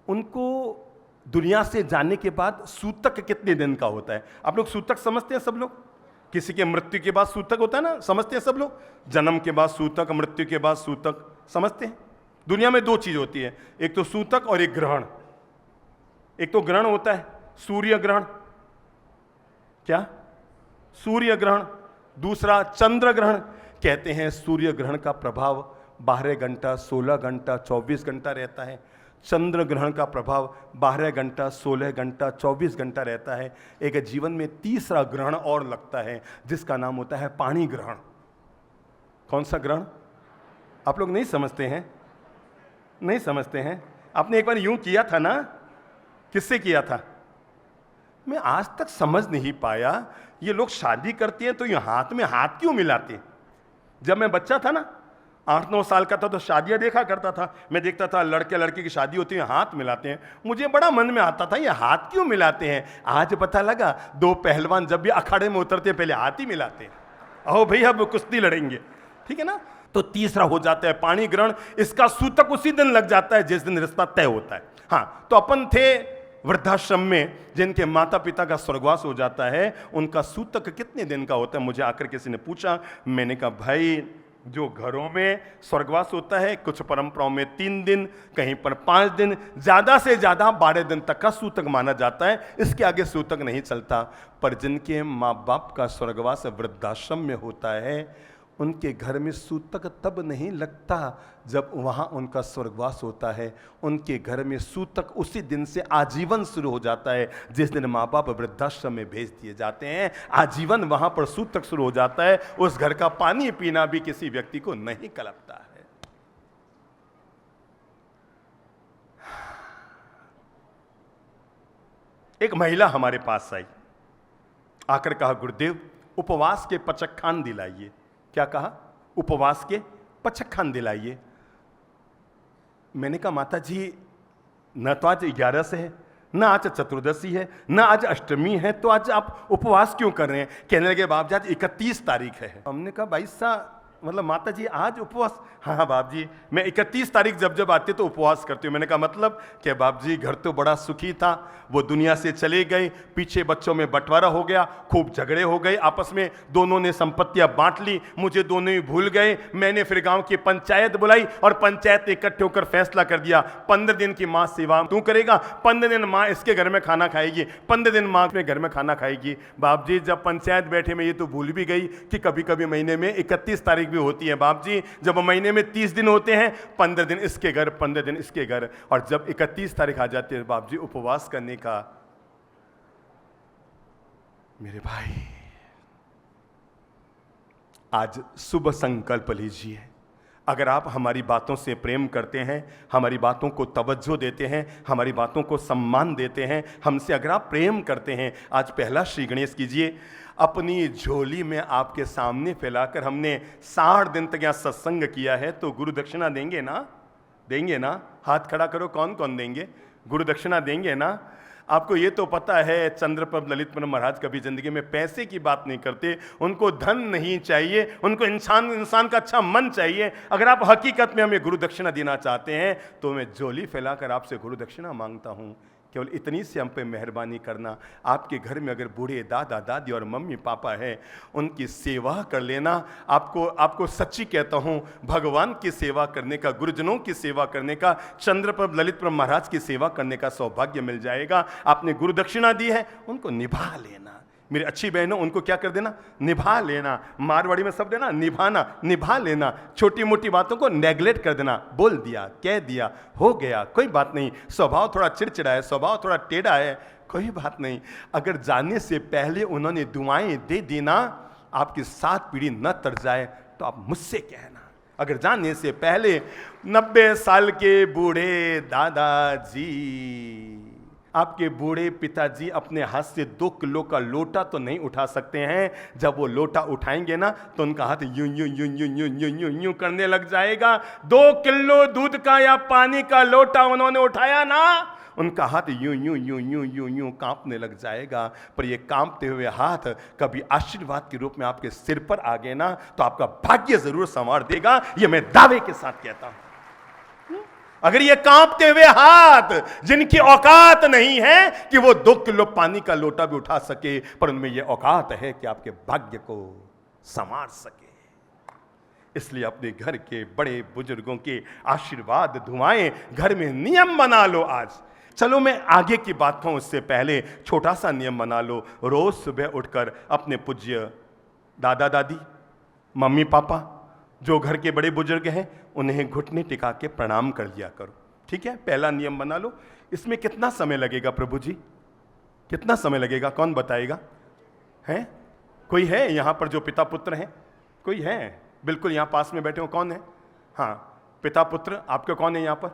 उनको दुनिया से जाने के बाद सूतक कितने दिन का होता है? आप लोग सूतक समझते हैं सब लोग? किसी के मृत्यु के बाद सूतक होता है ना, समझते हैं सब लोग? जन्म के बाद सूतक, मृत्यु के बाद सूतक, समझते हैं? दुनिया में 2 चीज होती है, एक तो सूतक और एक ग्रहण। एक तो ग्रहण होता है सूर्य ग्रहण, क्या? सूर्य ग्रहण। दूसरा चंद्र ग्रहण। कहते हैं सूर्य ग्रहण का प्रभाव 12 घंटा, 16 घंटा, 24 घंटा रहता है। चंद्र ग्रहण का प्रभाव 12 घंटा, 16 घंटा, 24 घंटा रहता है। एक जीवन में तीसरा ग्रहण और लगता है जिसका नाम होता है पाणी ग्रहण। कौन सा ग्रहण? आप लोग नहीं समझते हैं? नहीं समझते हैं? आपने एक बार यूं किया था ना? किससे किया था? मैं आज तक समझ नहीं पाया, ये लोग शादी करते हैं तो ये हाथ में हाथ क्यों मिलाते हैं? जब मैं बच्चा था ना, 8-9 साल का था, तो शादियां देखा करता था। मैं देखता था लड़के लड़की की शादी होती है, हाथ मिलाते हैं। मुझे बड़ा मन में आता था ये हाथ क्यों मिलाते हैं। आज पता लगा, दो पहलवान जब भी अखाड़े में उतरते हैं पहले हाथ ही मिलाते हैं। आओ भाई अब कुश्ती लड़ेंगे, ठीक है ना। तो तीसरा हो जाता है पाणी ग्रहण। इसका सूतक उसी दिन लग जाता है जिस दिन रिश्ता तय होता है। हाँ, तो अपन थे वृद्धाश्रम में, जिनके माता पिता का स्वर्गवास हो जाता है, उनका सूतक कितने दिन का होता है? मुझे आकर किसी ने पूछा। मैंने कहा भाई, जो घरों में स्वर्गवास होता है, कुछ परंपराओं में 3 दिन, कहीं पर 5 दिन, ज्यादा से ज्यादा 12 दिन तक का सूतक माना जाता है। इसके आगे सूतक नहीं चलता। पर जिनके माँ बाप का स्वर्गवास वृद्धाश्रम में होता है, उनके घर में सूतक तब नहीं लगता जब वहाँ उनका स्वर्गवास होता है। उनके घर में सूतक उसी दिन से आजीवन शुरू हो जाता है जिस दिन माँ बाप वृद्धाश्रम में भेज दिए जाते हैं। आजीवन वहाँ पर सूतक शुरू हो जाता है। उस घर का पानी पीना भी किसी व्यक्ति को नहीं कलपता है। एक महिला हमारे पास आई, आकर कहा, गुरुदेव उपवास के पचक्खान दिलाइए। क्या कहा? उपवास के पचक्खान दिलाइए। मैंने कहा माता जी, न तो आज 11 है, न आज चतुर्दशी है, न आज अष्टमी है, तो आज आप उपवास क्यों कर रहे हैं? कहने लगे बाप जी आज 31 तारीख है। हमने कहा भाई साहब, मतलब माता जी आज उपवास? हाँ बाप जी, मैं 31 तारीख जब आती तो उपवास करती हूँ। मैंने कहा मतलब कि बाप जी घर तो बड़ा सुखी था, वो दुनिया से चले गए, पीछे बच्चों में बंटवारा हो गया, खूब झगड़े हो गए आपस में, दोनों ने संपत्तियां बांट ली, मुझे दोनों ही भूल गए। मैंने फिर गांव की पंचायत बुलाई और पंचायत ने इकट्ठे होकर फैसला कर दिया 15 दिन की माँ सेवा तू करेगा, 15 दिन माँ इसके घर में खाना खाएगी, 15 दिन माँ अपने घर में खाना खाएगी। बाप जी जब पंचायत बैठे मैं ये तो भूल भी गई कि कभी कभी महीने में 31 तारीख भी होती है। बाप जी जब महीने में 30 दिन होते हैं, 15 दिन इसके घर, 15 दिन इसके घर, और जब 31 तारीख आ जाती है बाप जी उपवास करने का। मेरे भाई आज शुभ संकल्प लीजिए। अगर आप हमारी बातों से प्रेम करते हैं, हमारी बातों को तवज्जो देते हैं, हमारी बातों को सम्मान देते हैं, हमसे अगर आप प्रेम करते हैं, आज पहला श्री गणेश कीजिए। अपनी झोली में आपके सामने फैलाकर हमने 60 दिन तक यहाँ सत्संग किया है, तो गुरु दक्षिणा देंगे ना? देंगे ना? हाथ खड़ा करो, कौन कौन देंगे? गुरु दक्षिणा देंगे ना? आपको ये तो पता है चंद्रप्रभ ललितपुर महाराज कभी जिंदगी में पैसे की बात नहीं करते। उनको धन नहीं चाहिए, उनको इंसान का अच्छा मन चाहिए। अगर आप हकीकत में हमें गुरु दक्षिणा देना चाहते हैं तो मैं झोली फैलाकर आपसे गुरु दक्षिणा मांगता हूँ। केवल इतनी से हम पे मेहरबानी करना। आपके घर में अगर बूढ़े दादा दादी और मम्मी पापा हैं, उनकी सेवा कर लेना। आपको सच्ची कहता हूँ, भगवान की सेवा करने का, गुरुजनों की सेवा करने का, चंद्रप्रभ ललितपुर महाराज की सेवा करने का सौभाग्य मिल जाएगा। आपने गुरु दक्षिणा दी है, उनको निभा लेना। मेरी अच्छी बहनों, उनको क्या कर देना? निभा लेना। मारवाड़ी में शब्द है ना, निभाना, निभा लेना। छोटी मोटी बातों को नेगलेक्ट कर देना। बोल दिया, कह दिया, हो गया, कोई बात नहीं। स्वभाव थोड़ा चिड़चिड़ा है, स्वभाव थोड़ा टेढ़ा है, कोई बात नहीं। अगर जाने से पहले उन्होंने दुआएं दे दी ना, आपकी 7 पीढ़ी न तर जाए, तो आप मुझसे कहना। अगर जाने से पहले 90 साल के बूढ़े दादाजी, आपके बूढ़े पिताजी अपने हाथ से 2 किलो का लोटा तो नहीं उठा सकते हैं। जब वो लोटा उठाएंगे ना तो उनका हाथ यूं यूं यूं यूं यूं यूं यूं यूं करने लग जाएगा। 2 किलो दूध का या पानी का लोटा उन्होंने उठाया ना, उनका हाथ यूं यूं यूं यूं यूं यूं कांपने लग जाएगा। पर ये कांपते हुए हाथ कभी आशीर्वाद के रूप में आपके सिर पर आ गए ना, तो आपका भाग्य जरूर संवार देगा। ये मैं दावे के साथ कहता हूं। अगर ये कांपते हुए हाथ, जिनकी औकात नहीं है कि वो 2 किलो पानी का लोटा भी उठा सके, पर उनमें ये औकात है कि आपके भाग्य को संवार सके, इसलिए अपने घर के बड़े बुजुर्गों के आशीर्वाद दुआएं घर में नियम बना लो आज। चलो मैं आगे की बात कहूं उससे पहले छोटा सा नियम बना लो। रोज सुबह उठकर अपने पूज्य दादा दादी, मम्मी पापा, जो घर के बड़े बुजुर्ग हैं, उन्हें घुटने टिका के प्रणाम कर लिया करो। ठीक है, पहला नियम बना लो। इसमें कितना समय लगेगा प्रभु जी, कितना समय लगेगा, कौन बताएगा? हैं? कोई है यहाँ पर जो पिता पुत्र हैं? कोई है? बिल्कुल यहाँ पास में बैठे हो, कौन है? हाँ, पिता पुत्र आपके कौन है यहाँ पर?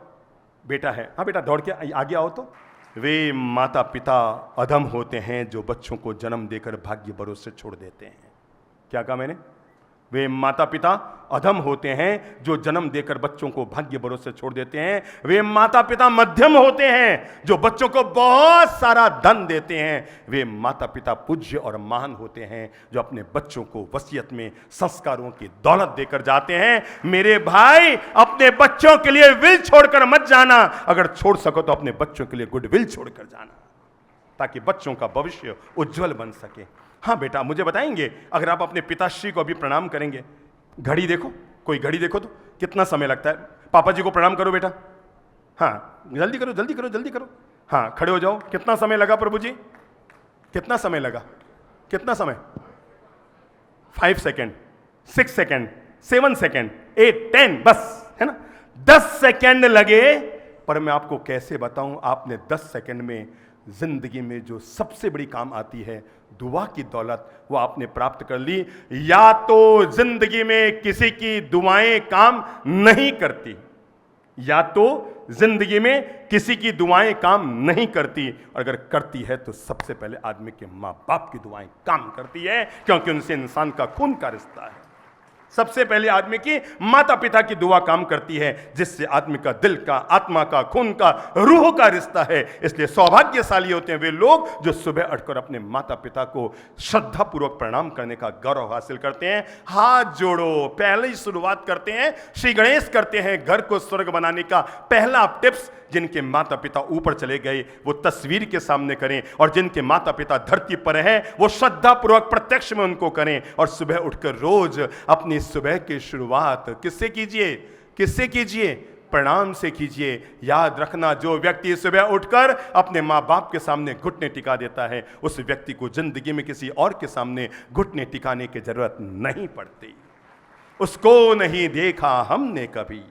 बेटा है। हाँ बेटा, दौड़ के आगे आओ तो। वे माता पिता अधम होते हैं जो बच्चों को जन्म देकर भाग्य भरोसे छोड़ देते हैं। क्या कहा मैंने? वे माता पिता अधम होते हैं जो जन्म देकर बच्चों को भाग्य भरोसे छोड़ देते हैं। वे माता पिता मध्यम होते हैं जो बच्चों को बहुत सारा धन देते हैं। वे माता पिता पूज्य और महान होते हैं जो अपने बच्चों को वसीयत में संस्कारों की दौलत देकर जाते हैं। मेरे भाई, अपने बच्चों के लिए विल छोड़कर मत जाना। अगर छोड़ सको तो अपने बच्चों के लिए गुड विल छोड़कर जाना, ताकि बच्चों का भविष्य उज्जवल बन सके। हाँ बेटा, मुझे बताएंगे, अगर आप अपने पिताश्री को अभी प्रणाम करेंगे, घड़ी देखो, कोई घड़ी देखो तो कितना समय लगता है? पापा जी को प्रणाम करो बेटा। हाँ, जल्दी करो जल्दी करो जल्दी करो। हाँ, खड़े हो जाओ। कितना समय लगा प्रभु जी? कितना समय लगा? कितना समय? 5 सेकेंड, 6 सेकेंड, 7 सेकेंड, 8, 10, बस, है ना? 10 सेकेंड लगे। पर मैं आपको कैसे बताऊं, आपने 10 सेकेंड में जिंदगी में जो सबसे बड़ी काम आती है, दुआ की दौलत, वो आपने प्राप्त कर ली। या तो जिंदगी में किसी की दुआएं काम नहीं करती, या तो जिंदगी में किसी की दुआएं काम नहीं करती, और अगर करती है तो सबसे पहले आदमी के मां बाप की दुआएं काम करती है, क्योंकि उनसे इंसान का खून का रिश्ता है। सबसे पहले आदमी की माता पिता की दुआ काम करती है, जिससे आदमी का दिल का, आत्मा का, खून का, रूह का रिश्ता है। इसलिए सौभाग्यशाली होते हैं वे लोग जो सुबह उठकर अपने माता पिता को श्रद्धापूर्वक प्रणाम करने का गौरव हासिल करते हैं। हाथ जोड़ो, पहले ही शुरुआत करते हैं, श्री गणेश करते हैं। घर को स्वर्ग बनाने का पहला टिप्स, जिनके माता पिता ऊपर चले गए वो तस्वीर के सामने करें, और जिनके माता पिता धरती पर हैं वो श्रद्धापूर्वक प्रत्यक्ष में उनको करें। और सुबह उठकर रोज अपनी सुबह की शुरुआत किससे कीजिए? किससे कीजिए? प्रणाम से कीजिए। याद रखना, जो व्यक्ति सुबह उठकर अपने माँ बाप के सामने घुटने टिका देता है, उस व्यक्ति को जिंदगी में किसी और के सामने घुटने टिकाने की जरूरत नहीं पड़ती। उसको नहीं देखा हमने कभी,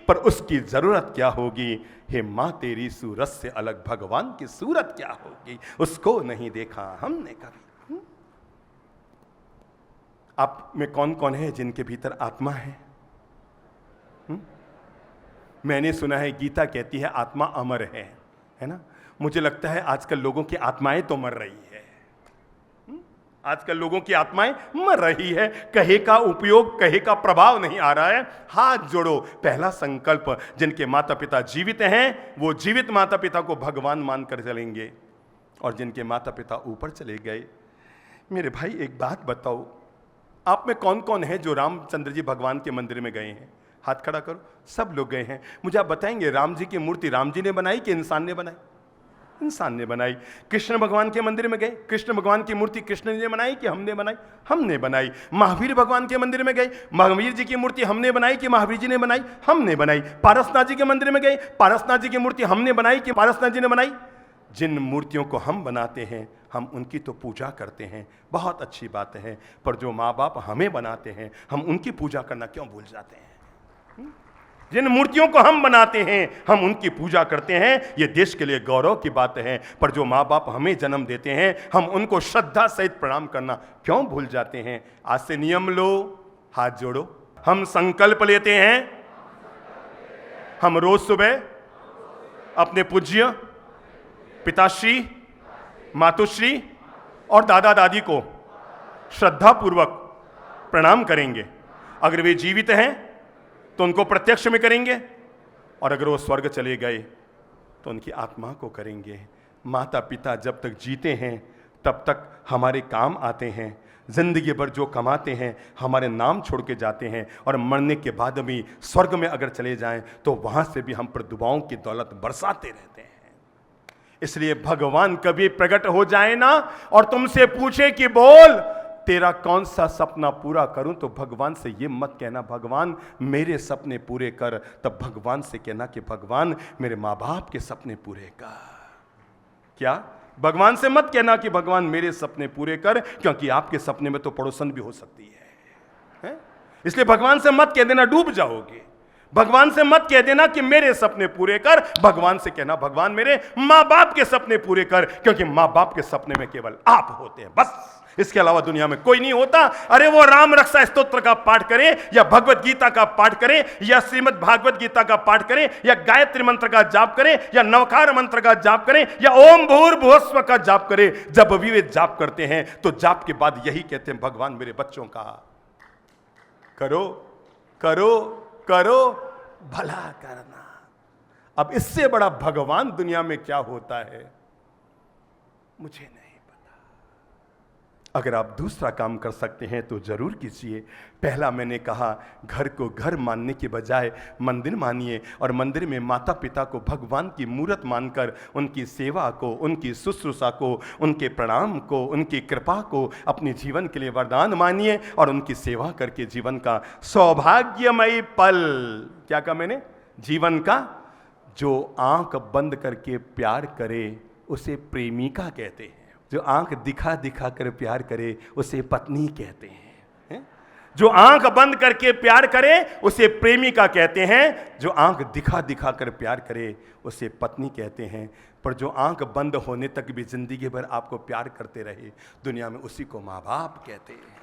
पर उसकी जरूरत क्या होगी? हे माँ, तेरी सूरत से अलग भगवान की सूरत क्या होगी? उसको नहीं देखा हमने कभी। आप में कौन कौन है जिनके भीतर आत्मा है? मैंने सुना है गीता कहती है आत्मा अमर है ना? मुझे लगता है आजकल लोगों की आत्माएं तो मर रही है। आजकल लोगों की आत्माएं मर रही है। कहे का उपयोग, कहे का प्रभाव नहीं आ रहा है। हाथ जोड़ो। पहला संकल्प, जिनके माता पिता जीवित हैं वो जीवित माता पिता को भगवान मानकर चलेंगे, और जिनके माता पिता ऊपर चले गए। मेरे भाई, एक बात बताओ, आप में कौन कौन है जो रामचंद्र जी भगवान के मंदिर में गए हैं? हाथ खड़ा करो। सब लोग गए हैं। मुझे आप बताएंगे, राम जी की मूर्ति राम जी ने बनाई कि इंसान ने बनाई? इंसान ने बनाई। कृष्ण भगवान के मंदिर में गए, कृष्ण भगवान की मूर्ति कृष्ण ने बनाई कि हमने बनाई? हमने बनाई। महावीर भगवान के मंदिर में गए, महावीर जी की मूर्ति हमने बनाई कि महावीर जी ने बनाई? हमने बनाई। पारसनाथ जी के मंदिर में गए, पारसनाथ जी की मूर्ति हमने बनाई कि पारसनाथ जी ने बनाई? जिन मूर्तियों को हम बनाते हैं, हम उनकी तो पूजा करते हैं, बहुत अच्छी बात है, पर जो माँ बाप हमें बनाते हैं, हम उनकी पूजा करना क्यों भूल जाते हैं? जिन मूर्तियों को हम बनाते हैं, हम उनकी पूजा करते हैं, ये देश के लिए गौरव की बात है, पर जो माँ बाप हमें जन्म देते हैं, हम उनको श्रद्धा सहित प्रणाम करना क्यों भूल जाते हैं? आज से नियम लो, हाथ जोड़ो। हम संकल्प लेते हैं, हम रोज सुबह अपने पूज्य पिताश्री, मातुश्री और दादा दादी को श्रद्धापूर्वक प्रणाम करेंगे। अगर वे जीवित हैं तो उनको प्रत्यक्ष में करेंगे, और अगर वो स्वर्ग चले गए तो उनकी आत्मा को करेंगे। माता पिता जब तक जीते हैं तब तक हमारे काम आते हैं। जिंदगी भर जो कमाते हैं हमारे नाम छोड़ के जाते हैं, और मरने के बाद भी स्वर्ग में अगर चले जाएं तो वहां से भी हम पर दुआओं की दौलत बरसाते रहते हैं। इसलिए भगवान कभी प्रकट हो जाए ना और तुमसे पूछे कि बोल तेरा कौन सा सपना पूरा करूं, तो भगवान से ये मत कहना भगवान मेरे सपने पूरे कर, तब भगवान से कहना कि भगवान मेरे माँ बाप के सपने पूरे कर। क्या? भगवान से मत कहना कि भगवान मेरे सपने पूरे कर, क्योंकि आपके सपने में तो पड़ोसन भी हो सकती है? इसलिए भगवान से मत कह देना, डूब जाओगे। भगवान से मत कह देना कि मेरे सपने पूरे कर, भगवान से कहना भगवान मेरे माँ बाप के सपने पूरे कर, क्योंकि माँ बाप के सपने में केवल आप होते हैं, बस इसके अलावा दुनिया में कोई नहीं होता। अरे वो राम रक्षा स्तोत्र का पाठ करें या भगवत गीता का पाठ करें या श्रीमद् भागवत गीता का पाठ करें या गायत्री मंत्र का जाप करें या नवकार मंत्र का जाप करें या ओम भूर्भुवस्व का जाप करें, जब भी वे जाप करते हैं तो जाप के बाद यही कहते हैं भगवान मेरे बच्चों का करो करो करो भला करना। अब इससे बड़ा भगवान दुनिया में क्या होता है मुझे नहीं पता। अगर आप दूसरा काम कर सकते हैं तो जरूर कीजिए। पहला मैंने कहा घर को घर मानने के बजाय मंदिर मानिए और मंदिर में माता पिता को भगवान की मूर्त मानकर उनकी सेवा को, उनकी शुश्रूषा को, उनके प्रणाम को, उनकी कृपा को अपने जीवन के लिए वरदान मानिए और उनकी सेवा करके जीवन का सौभाग्यमयी पल, क्या कहा मैंने, जीवन का जो आंख बंद करके प्यार करे उसे प्रेमिका कहते हैं, जो आंख दिखा दिखा कर प्यार करे उसे पत्नी कहते हैं, जो आंख बंद करके प्यार करे उसे प्रेमिका कहते हैं, जो आंख दिखा दिखा कर प्यार करे उसे पत्नी कहते हैं, पर जो आंख बंद होने तक भी जिंदगी भर आपको प्यार करते रहे दुनिया में उसी को माँ बाप कहते हैं।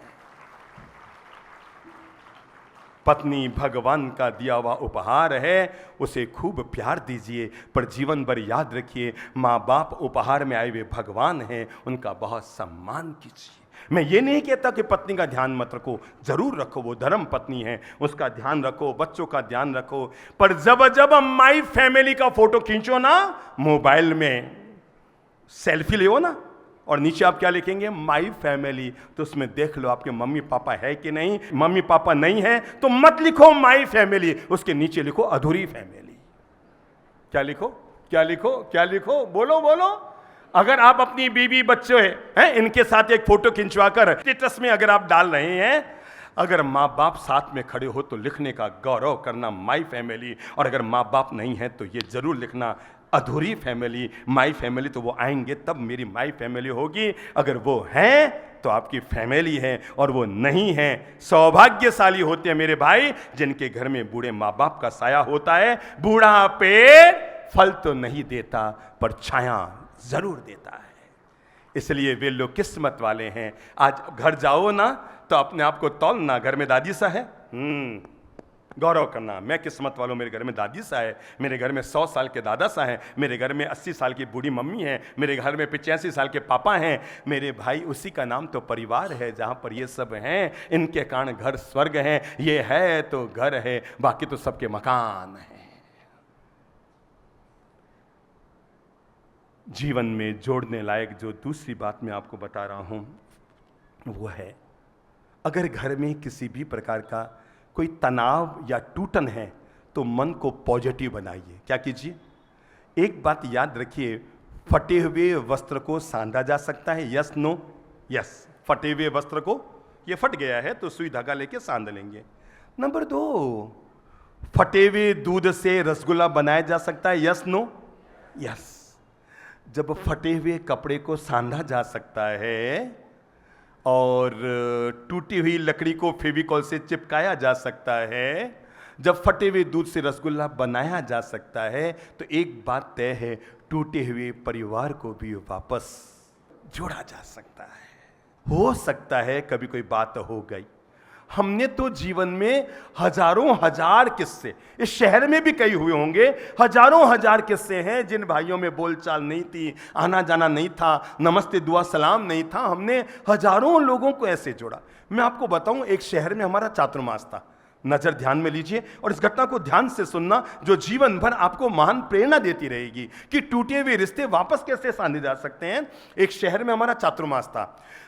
पत्नी भगवान का दिया हुआ उपहार है, उसे खूब प्यार दीजिए, पर जीवन भर याद रखिए माँ बाप उपहार में आए हुए भगवान हैं, उनका बहुत सम्मान कीजिए। मैं ये नहीं कहता कि पत्नी का ध्यान मत रखो, जरूर रखो, वो धर्म पत्नी है, उसका ध्यान रखो, बच्चों का ध्यान रखो, पर जब जब माई फैमिली का फोटो खींचो ना मोबाइल में, सेल्फी ले ना और नीचे आप क्या लिखेंगे माई फैमिली, तो उसमें देख लो आपके मम्मी पापा है कि नहीं। मम्मी पापा नहीं है तो मत लिखो माई फैमिली, उसके नीचे लिखो अधूरी फैमिली। क्या लिखो, क्या लिखो, क्या लिखो, बोलो बोलो। अगर आप अपनी बीवी बच्चे हैं इनके साथ एक फोटो खिंचवाकर स्टेटस में अगर आप डाल रहे हैं, अगर माँ बाप साथ में खड़े हो तो लिखने का गौरव करना माई फैमिली, और अगर माँ बाप नहीं है तो ये जरूर लिखना अधूरी फैमिली। माई फैमिली तो वो आएंगे तब मेरी माई फैमिली होगी, अगर वो हैं तो आपकी फैमिली है, और वो नहीं है सौभाग्यशाली होते हैं मेरे भाई जिनके घर में बूढ़े माँ बाप का साया होता है। बूढ़ा पेड़ फल तो नहीं देता पर छाया जरूर देता है, इसलिए वे लोग किस्मत वाले हैं। आज घर जाओ ना तो अपने आप को तौलना, घर में दादी सा है, गौरव करना, मैं किस्मत वालों, मेरे घर में दादी सा है, मेरे घर में 100 साल के दादा सा है, मेरे घर में 80 साल की बूढ़ी मम्मी है, मेरे घर में 85 साल के पापा हैं। मेरे भाई उसी का नाम तो परिवार है, जहां पर ये सब हैं इनके कारण घर स्वर्ग है। ये है तो घर है, बाकी तो सबके मकान है। जीवन में जोड़ने लायक जो दूसरी बात मैं आपको बता रहा हूं वो है, अगर घर में किसी भी प्रकार का कोई तनाव या टूटन है तो मन को पॉजिटिव बनाइए। क्या कीजिए, एक बात याद रखिए, फटे हुए वस्त्र को सांधा जा सकता है, यस नो, यस, फटे हुए वस्त्र को, ये फट गया है तो सुई धागा लेके सांध लेंगे। नंबर 2, फटे हुए दूध से रसगुल्ला बनाया जा सकता है, यस नो, यस। जब फटे हुए कपड़े को सांधा जा सकता है और टूटी हुई लकड़ी को फेविकॉल से चिपकाया जा सकता है, जब फटे हुए दूध से रसगुल्ला बनाया जा सकता है, तो एक बात तय है, टूटे हुए परिवार को भी वापस जोड़ा जा सकता है। हो सकता है कभी कोई बात हो गई, हमने तो जीवन में हजारों हजार किस्से, इस शहर में भी कई हुए होंगे, हजारों हजार किस्से हैं जिन भाइयों में बोलचाल नहीं थी, आना जाना नहीं था, नमस्ते दुआ सलाम नहीं था, हमने हजारों लोगों को ऐसे जोड़ा। मैं आपको बताऊं, एक शहर में हमारा चातुर्मास था, नजर ध्यान में लीजिए और इस घटना को ध्यान से सुनना, जो जीवन भर आपको महान प्रेरणा देती रहेगी कि टूटे हुए रिश्ते वापस कैसे सांधे जा सकते हैं। एक शहर में हमारा चातुर्मास था,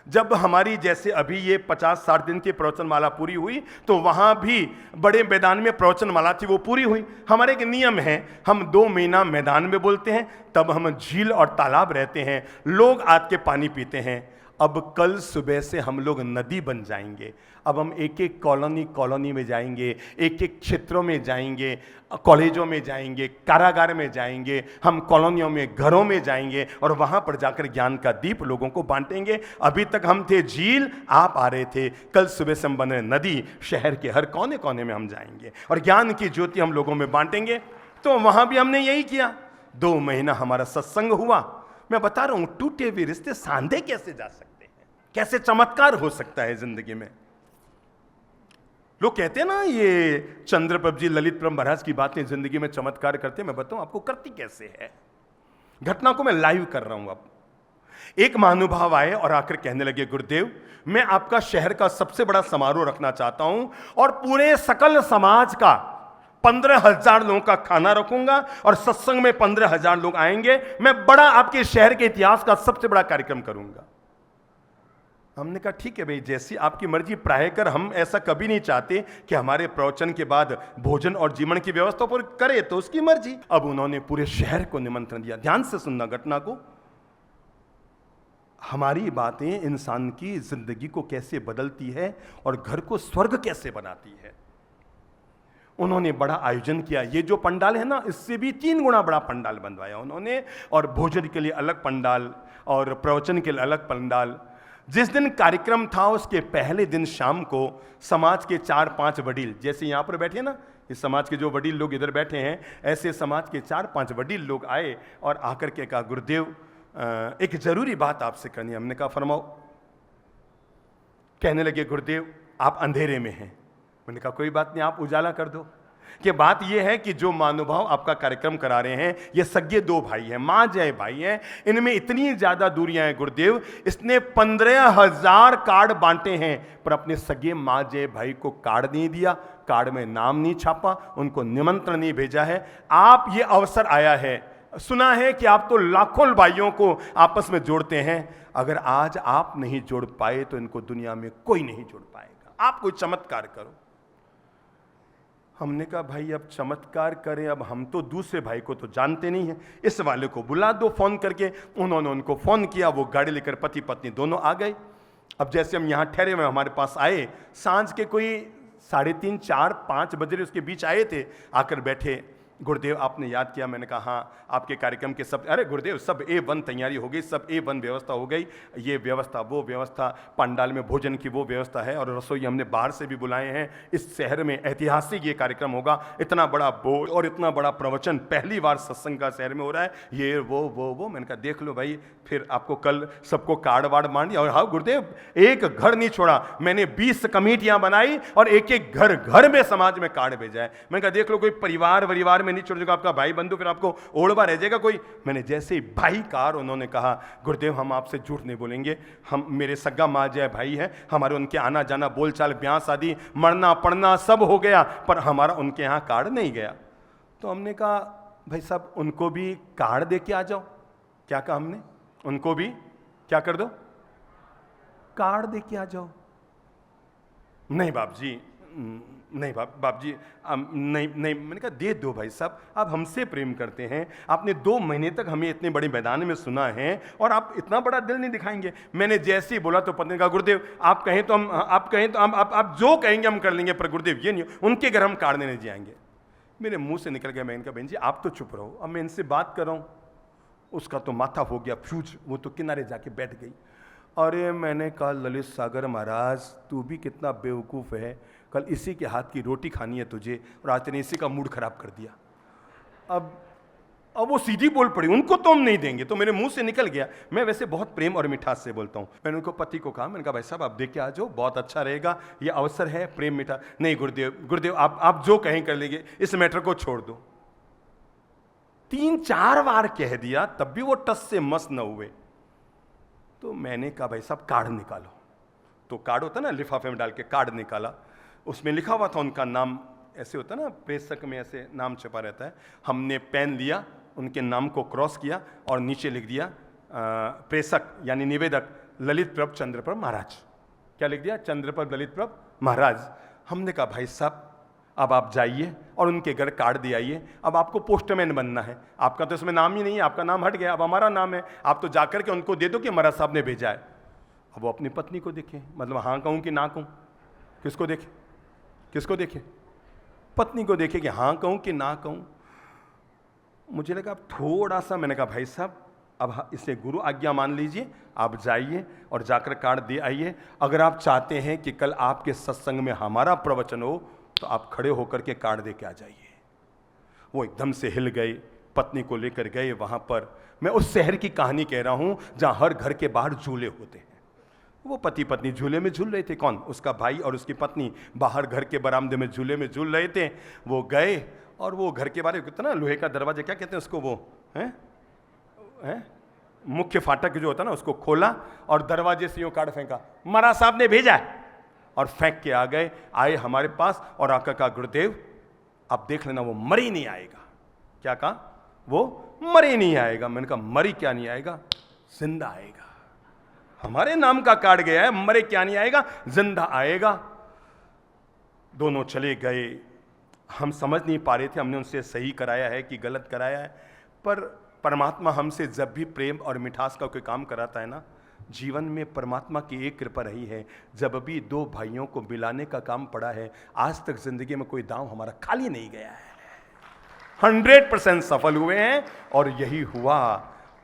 जब हमारी जैसे अभी ये 50-60 दिन की प्रवचनमाला पूरी हुई तो वहां भी बड़े मैदान में प्रवचनमाला थी, वो पूरी हुई। हमारे एक नियम है, हम 2 महीना मैदान में बोलते हैं, तब हम झील और तालाब रहते हैं, लोग आके पानी पीते हैं अब कल सुबह से हम लोग नदी बन जाएंगे। अब हम एक एक कॉलोनी में जाएंगे, एक एक क्षेत्रों में जाएंगे, कॉलेजों में जाएंगे, कारागार में जाएंगे, हम कॉलोनियों में, घरों में जाएंगे और वहां पर जाकर ज्ञान का दीप लोगों को बांटेंगे। अभी तक हम थे झील, आप आ रहे थे, कल सुबह से हम बन रहे नदी। शहर के हर कोने कोने में हम जाएंगे और ज्ञान की ज्योति हम लोगों में बांटेंगे। तो वहां भी हमने यही किया। 2 महीना हमारा सत्संग हुआ। मैं बता रहा हूं, टूटे हुए रिश्ते सांधे कैसे जा सकते हैं, कैसे चमत्कार हो सकता है जिंदगी में। लोग कहते हैं ना, ये चंद्रप्रभ जी, ललित प्रभु महाराज की बातें जिंदगी में चमत्कार करते हैं। मैं बताऊं आपको करती कैसे है। घटना को मैं लाइव कर रहा हूं। अब एक महानुभाव आए और आकर कहने लगे, गुरुदेव मैं आपका शहर का सबसे बड़ा समारोह रखना चाहता हूं और पूरे सकल समाज का 15,000 लोगों का खाना रखूंगा और सत्संग में 15,000 लोग आएंगे। मैं बड़ा आपके शहर के इतिहास का सबसे बड़ा कार्यक्रम करूंगा। हमने कहा ठीक है भाई, जैसी आपकी मर्जी। प्रायकर हम ऐसा कभी नहीं चाहते कि हमारे प्रवचन के बाद भोजन और जीवन की व्यवस्था पर करे, तो उसकी मर्जी। अब उन्होंने पूरे शहर को निमंत्रण दिया। ध्यान से सुनना घटना को। हमारी बातें इंसान की जिंदगी को कैसे बदलती है और घर को स्वर्ग कैसे बनाती है। उन्होंने बड़ा आयोजन किया। ये जो पंडाल है ना, इससे भी 3 गुना बड़ा पंडाल बनवाया उन्होंने, और भोजन के लिए अलग पंडाल और प्रवचन के लिए अलग पंडाल। जिस दिन कार्यक्रम था उसके पहले दिन शाम को समाज के 4-5 वडील, जैसे यहां पर बैठे ना, इस समाज के जो वडील लोग इधर बैठे हैं, ऐसे समाज के 4-5 वडील लोग आए और आकर के कहा, गुरुदेव एक जरूरी बात आपसे करनी है। हमने कहा फरमाओ। कहने लगे, गुरुदेव आप अंधेरे में हैं। मैंने कहा कोई बात नहीं, आप उजाला कर दो। कि बात यह है कि जो महानुभाव आपका कार्यक्रम करा रहे हैं, ये सगे 2 भाई हैं, मां जय भाई हैं। इनमें इतनी ज्यादा दूरियां हैं गुरुदेव, इसने 15,000 कार्ड बांटे हैं पर अपने सगे मां जय भाई को कार्ड नहीं दिया, कार्ड में नाम नहीं छापा, उनको निमंत्रण नहीं भेजा है। आप ये अवसर आया है, सुना है कि आप तो लाखों भाइयों को आपस में जोड़ते हैं। अगर आज आप नहीं जोड़ पाए तो इनको दुनिया में कोई नहीं जोड़ पाएगा। आप कोई चमत्कार करो। हमने कहा भाई अब चमत्कार करें, अब हम तो दूसरे भाई को तो जानते नहीं हैं, इस वाले को बुला दो फोन करके। उन्होंने उनको फोन किया, वो गाड़ी लेकर पति पत्नी दोनों आ गए। अब जैसे हम यहाँ ठहरे हुए हमारे पास आए, सांझ के कोई 3:30, 4, 5 बजे उसके बीच आए थे। आकर बैठे, गुरुदेव आपने याद किया। मैंने कहा हाँ, आपके कार्यक्रम के सब, अरे गुरुदेव सब A1 तैयारी हो गई, सब A1 व्यवस्था हो गई, ये व्यवस्था वो व्यवस्था, पंडाल में भोजन की वो व्यवस्था है और रसोई हमने बाहर से भी बुलाए हैं। इस शहर में ऐतिहासिक ये कार्यक्रम होगा, इतना बड़ा बोर्ड और इतना बड़ा प्रवचन पहली बार सत्संग का शहर में हो रहा है, ये वो। मैंने कहा देख लो भाई, फिर आपको कल सबको कार्ड वार्ड बांट दिया। और हाँ गुरुदेव, एक घर नहीं छोड़ा, मैंने 20 कमेटियां बनाई और एक एक घर में समाज में कार्ड भेजा है। मैंने कहा देख लो, कोई परिवार में नहीं छोड़ेगा, आपका भाई बंधु फिर आपको ओढ़वा रह जाएगा कोई। मैंने जैसे ही भाई कार, उन्होंने कहा गुरुदेव हम आपसे झूठ नहीं बोलेंगे, हम मेरे सगा माँ जय भाई है, हमारे उनके आना जाना बोलचाल ब्याह शादी मरना पड़ना सब हो गया, पर हमारा उनके यहाँ कार्ड नहीं गया। तो हमने कहा भाई साहब उनको भी कार्ड दे के आ जाओ। क्या कहा हमने, उनको भी क्या कर दो, कार्ड दे के आ जाओ। नहीं बाप जी, नहीं बाप जी, नहीं। मैंने कहा दे दो भाई साहब, आप हमसे प्रेम करते हैं, आपने 2 महीने तक हमें इतने बड़े मैदान में सुना है और आप इतना बड़ा दिल नहीं दिखाएंगे। मैंने जैसे ही बोला तो पत्नी ने कहा गुरुदेव आप कहें तो आप जो कहेंगे हम कर लेंगे, पर गुरुदेव ये नहीं, उनके घर हम कार्ड नहीं जाएंगे। मेरे मुंह से निकल गया। मैं इनका बहन जी आप तो चुप रहो, अब मैं इनसे बात कर रहा हूँ। उसका तो माथा हो गया फ्यूज, वो तो किनारे जाके बैठ गई। अरे मैंने कहा ललित सागर महाराज तू भी कितना बेवकूफ़ है, कल इसी के हाथ की रोटी खानी है तुझे और आज तेने इसी का मूड खराब कर दिया। अब वो सीधी बोल पड़ी, उनको तो हम नहीं देंगे, तो मेरे मुंह से निकल गया। मैं वैसे बहुत प्रेम और मिठास से बोलता हूँ। मैंने उनको पति को कहा, मैंने कहा भाई साहब आप देख के आ जाओ, बहुत अच्छा रहेगा, ये अवसर है प्रेम मिठा। नहीं गुरुदेव आप जो कहें कर लेंगे, इस मैटर को छोड़ दो। 3-4 बार कह दिया, तब भी वो टस से मस न हुए। तो मैंने कहा भाई साहब कार्ड निकालो। तो कार्ड होता ना, लिफाफे में डाल के कार्ड निकाला, उसमें लिखा हुआ था उनका नाम, ऐसे होता ना प्रेषक में ऐसे नाम छपा रहता है। हमने पेन लिया, उनके नाम को क्रॉस किया और नीचे लिख दिया प्रेषक यानी निवेदक ललित प्रभ चंद्रप्रभ महाराज। क्या लिख दिया, चंद्रप्रभ ललित प्रभ महाराज। हमने कहा भाई साहब अब आप जाइए और उनके घर कार्ड दे आइए, अब आपको पोस्टमैन बनना है, आपका तो इसमें नाम ही नहीं है, आपका नाम हट गया, अब हमारा नाम है, आप तो जाकर के उनको दे दो कि महाराज साहब ने भेजा है। अब वो अपनी पत्नी को देखे, मतलब हाँ कहूं कि ना कहूं, किसको देखे, किसको देखे, पत्नी को देखे कि हाँ कहूं कि ना कहूं। मुझे लगा अब थोड़ा सा, मैंने कहा भाई साहब अब इसे गुरु आज्ञा मान लीजिए, आप जाइए और जाकर कार्ड दे आइए। अगर आप चाहते हैं कि कल आपके सत्संग में हमारा प्रवचन हो तो आप खड़े होकर के कार्ड दे के आ जाइए। वो एकदम से हिल गए, पत्नी को लेकर गए वहां पर। मैं उस शहर की कहानी कह रहा हूं जहां हर घर के बाहर झूले होते हैं। वो पति पत्नी झूले में झूल रहे थे। कौन? उसका भाई और उसकी पत्नी बाहर घर के बरामदे में झूले में झूल रहे थे। वो गए और वो घर के बारे कितना लोहे का दरवाजा, क्या कहते हैं उसको, वो है मुख्य फाटक जो होता है ना, उसको खोला और दरवाजे से यूं कार्ड फेंका, महाराज साहब ने भेजा है, और फेंक के आ गए। आए हमारे पास और आकर कहा गुरुदेव आप देख लेना वो मर ही नहीं आएगा। क्या कहा? वो मर ही नहीं आएगा। मैंने कहा मरी क्या नहीं आएगा, जिंदा आएगा। हमारे नाम का कार्ड गया है, मरे क्या नहीं आएगा, जिंदा आएगा। दोनों चले गए। हम समझ नहीं पा रहे थे हमने उनसे सही कराया है कि गलत कराया है, पर परमात्मा हमसे जब भी प्रेम और मिठास का कोई काम कराता है ना, जीवन में परमात्मा की एक कृपा रही है। जब भी दो भाइयों को मिलाने का काम पड़ा है, आज तक जिंदगी में कोई दांव हमारा खाली नहीं गया है। 100% सफल हुए हैं। और यही हुआ।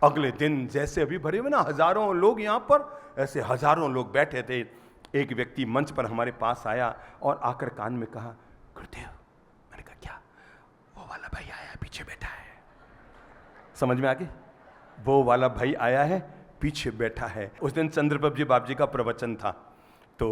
अगले दिन जैसे अभी भरे हुए ना हजारों लोग यहाँ पर, ऐसे हजारों लोग बैठे थे। एक व्यक्ति मंच पर हमारे पास आया और आकर कान में कहा गुरुदेव। मैंने कहा क्या? वो वाला भाई आया है, पीछे बैठा है। समझ में आ गई? वो वाला भाई आया है, पीछे बैठा है। उस दिन चंद्रप्रभ जी बाप जी का प्रवचन था। तो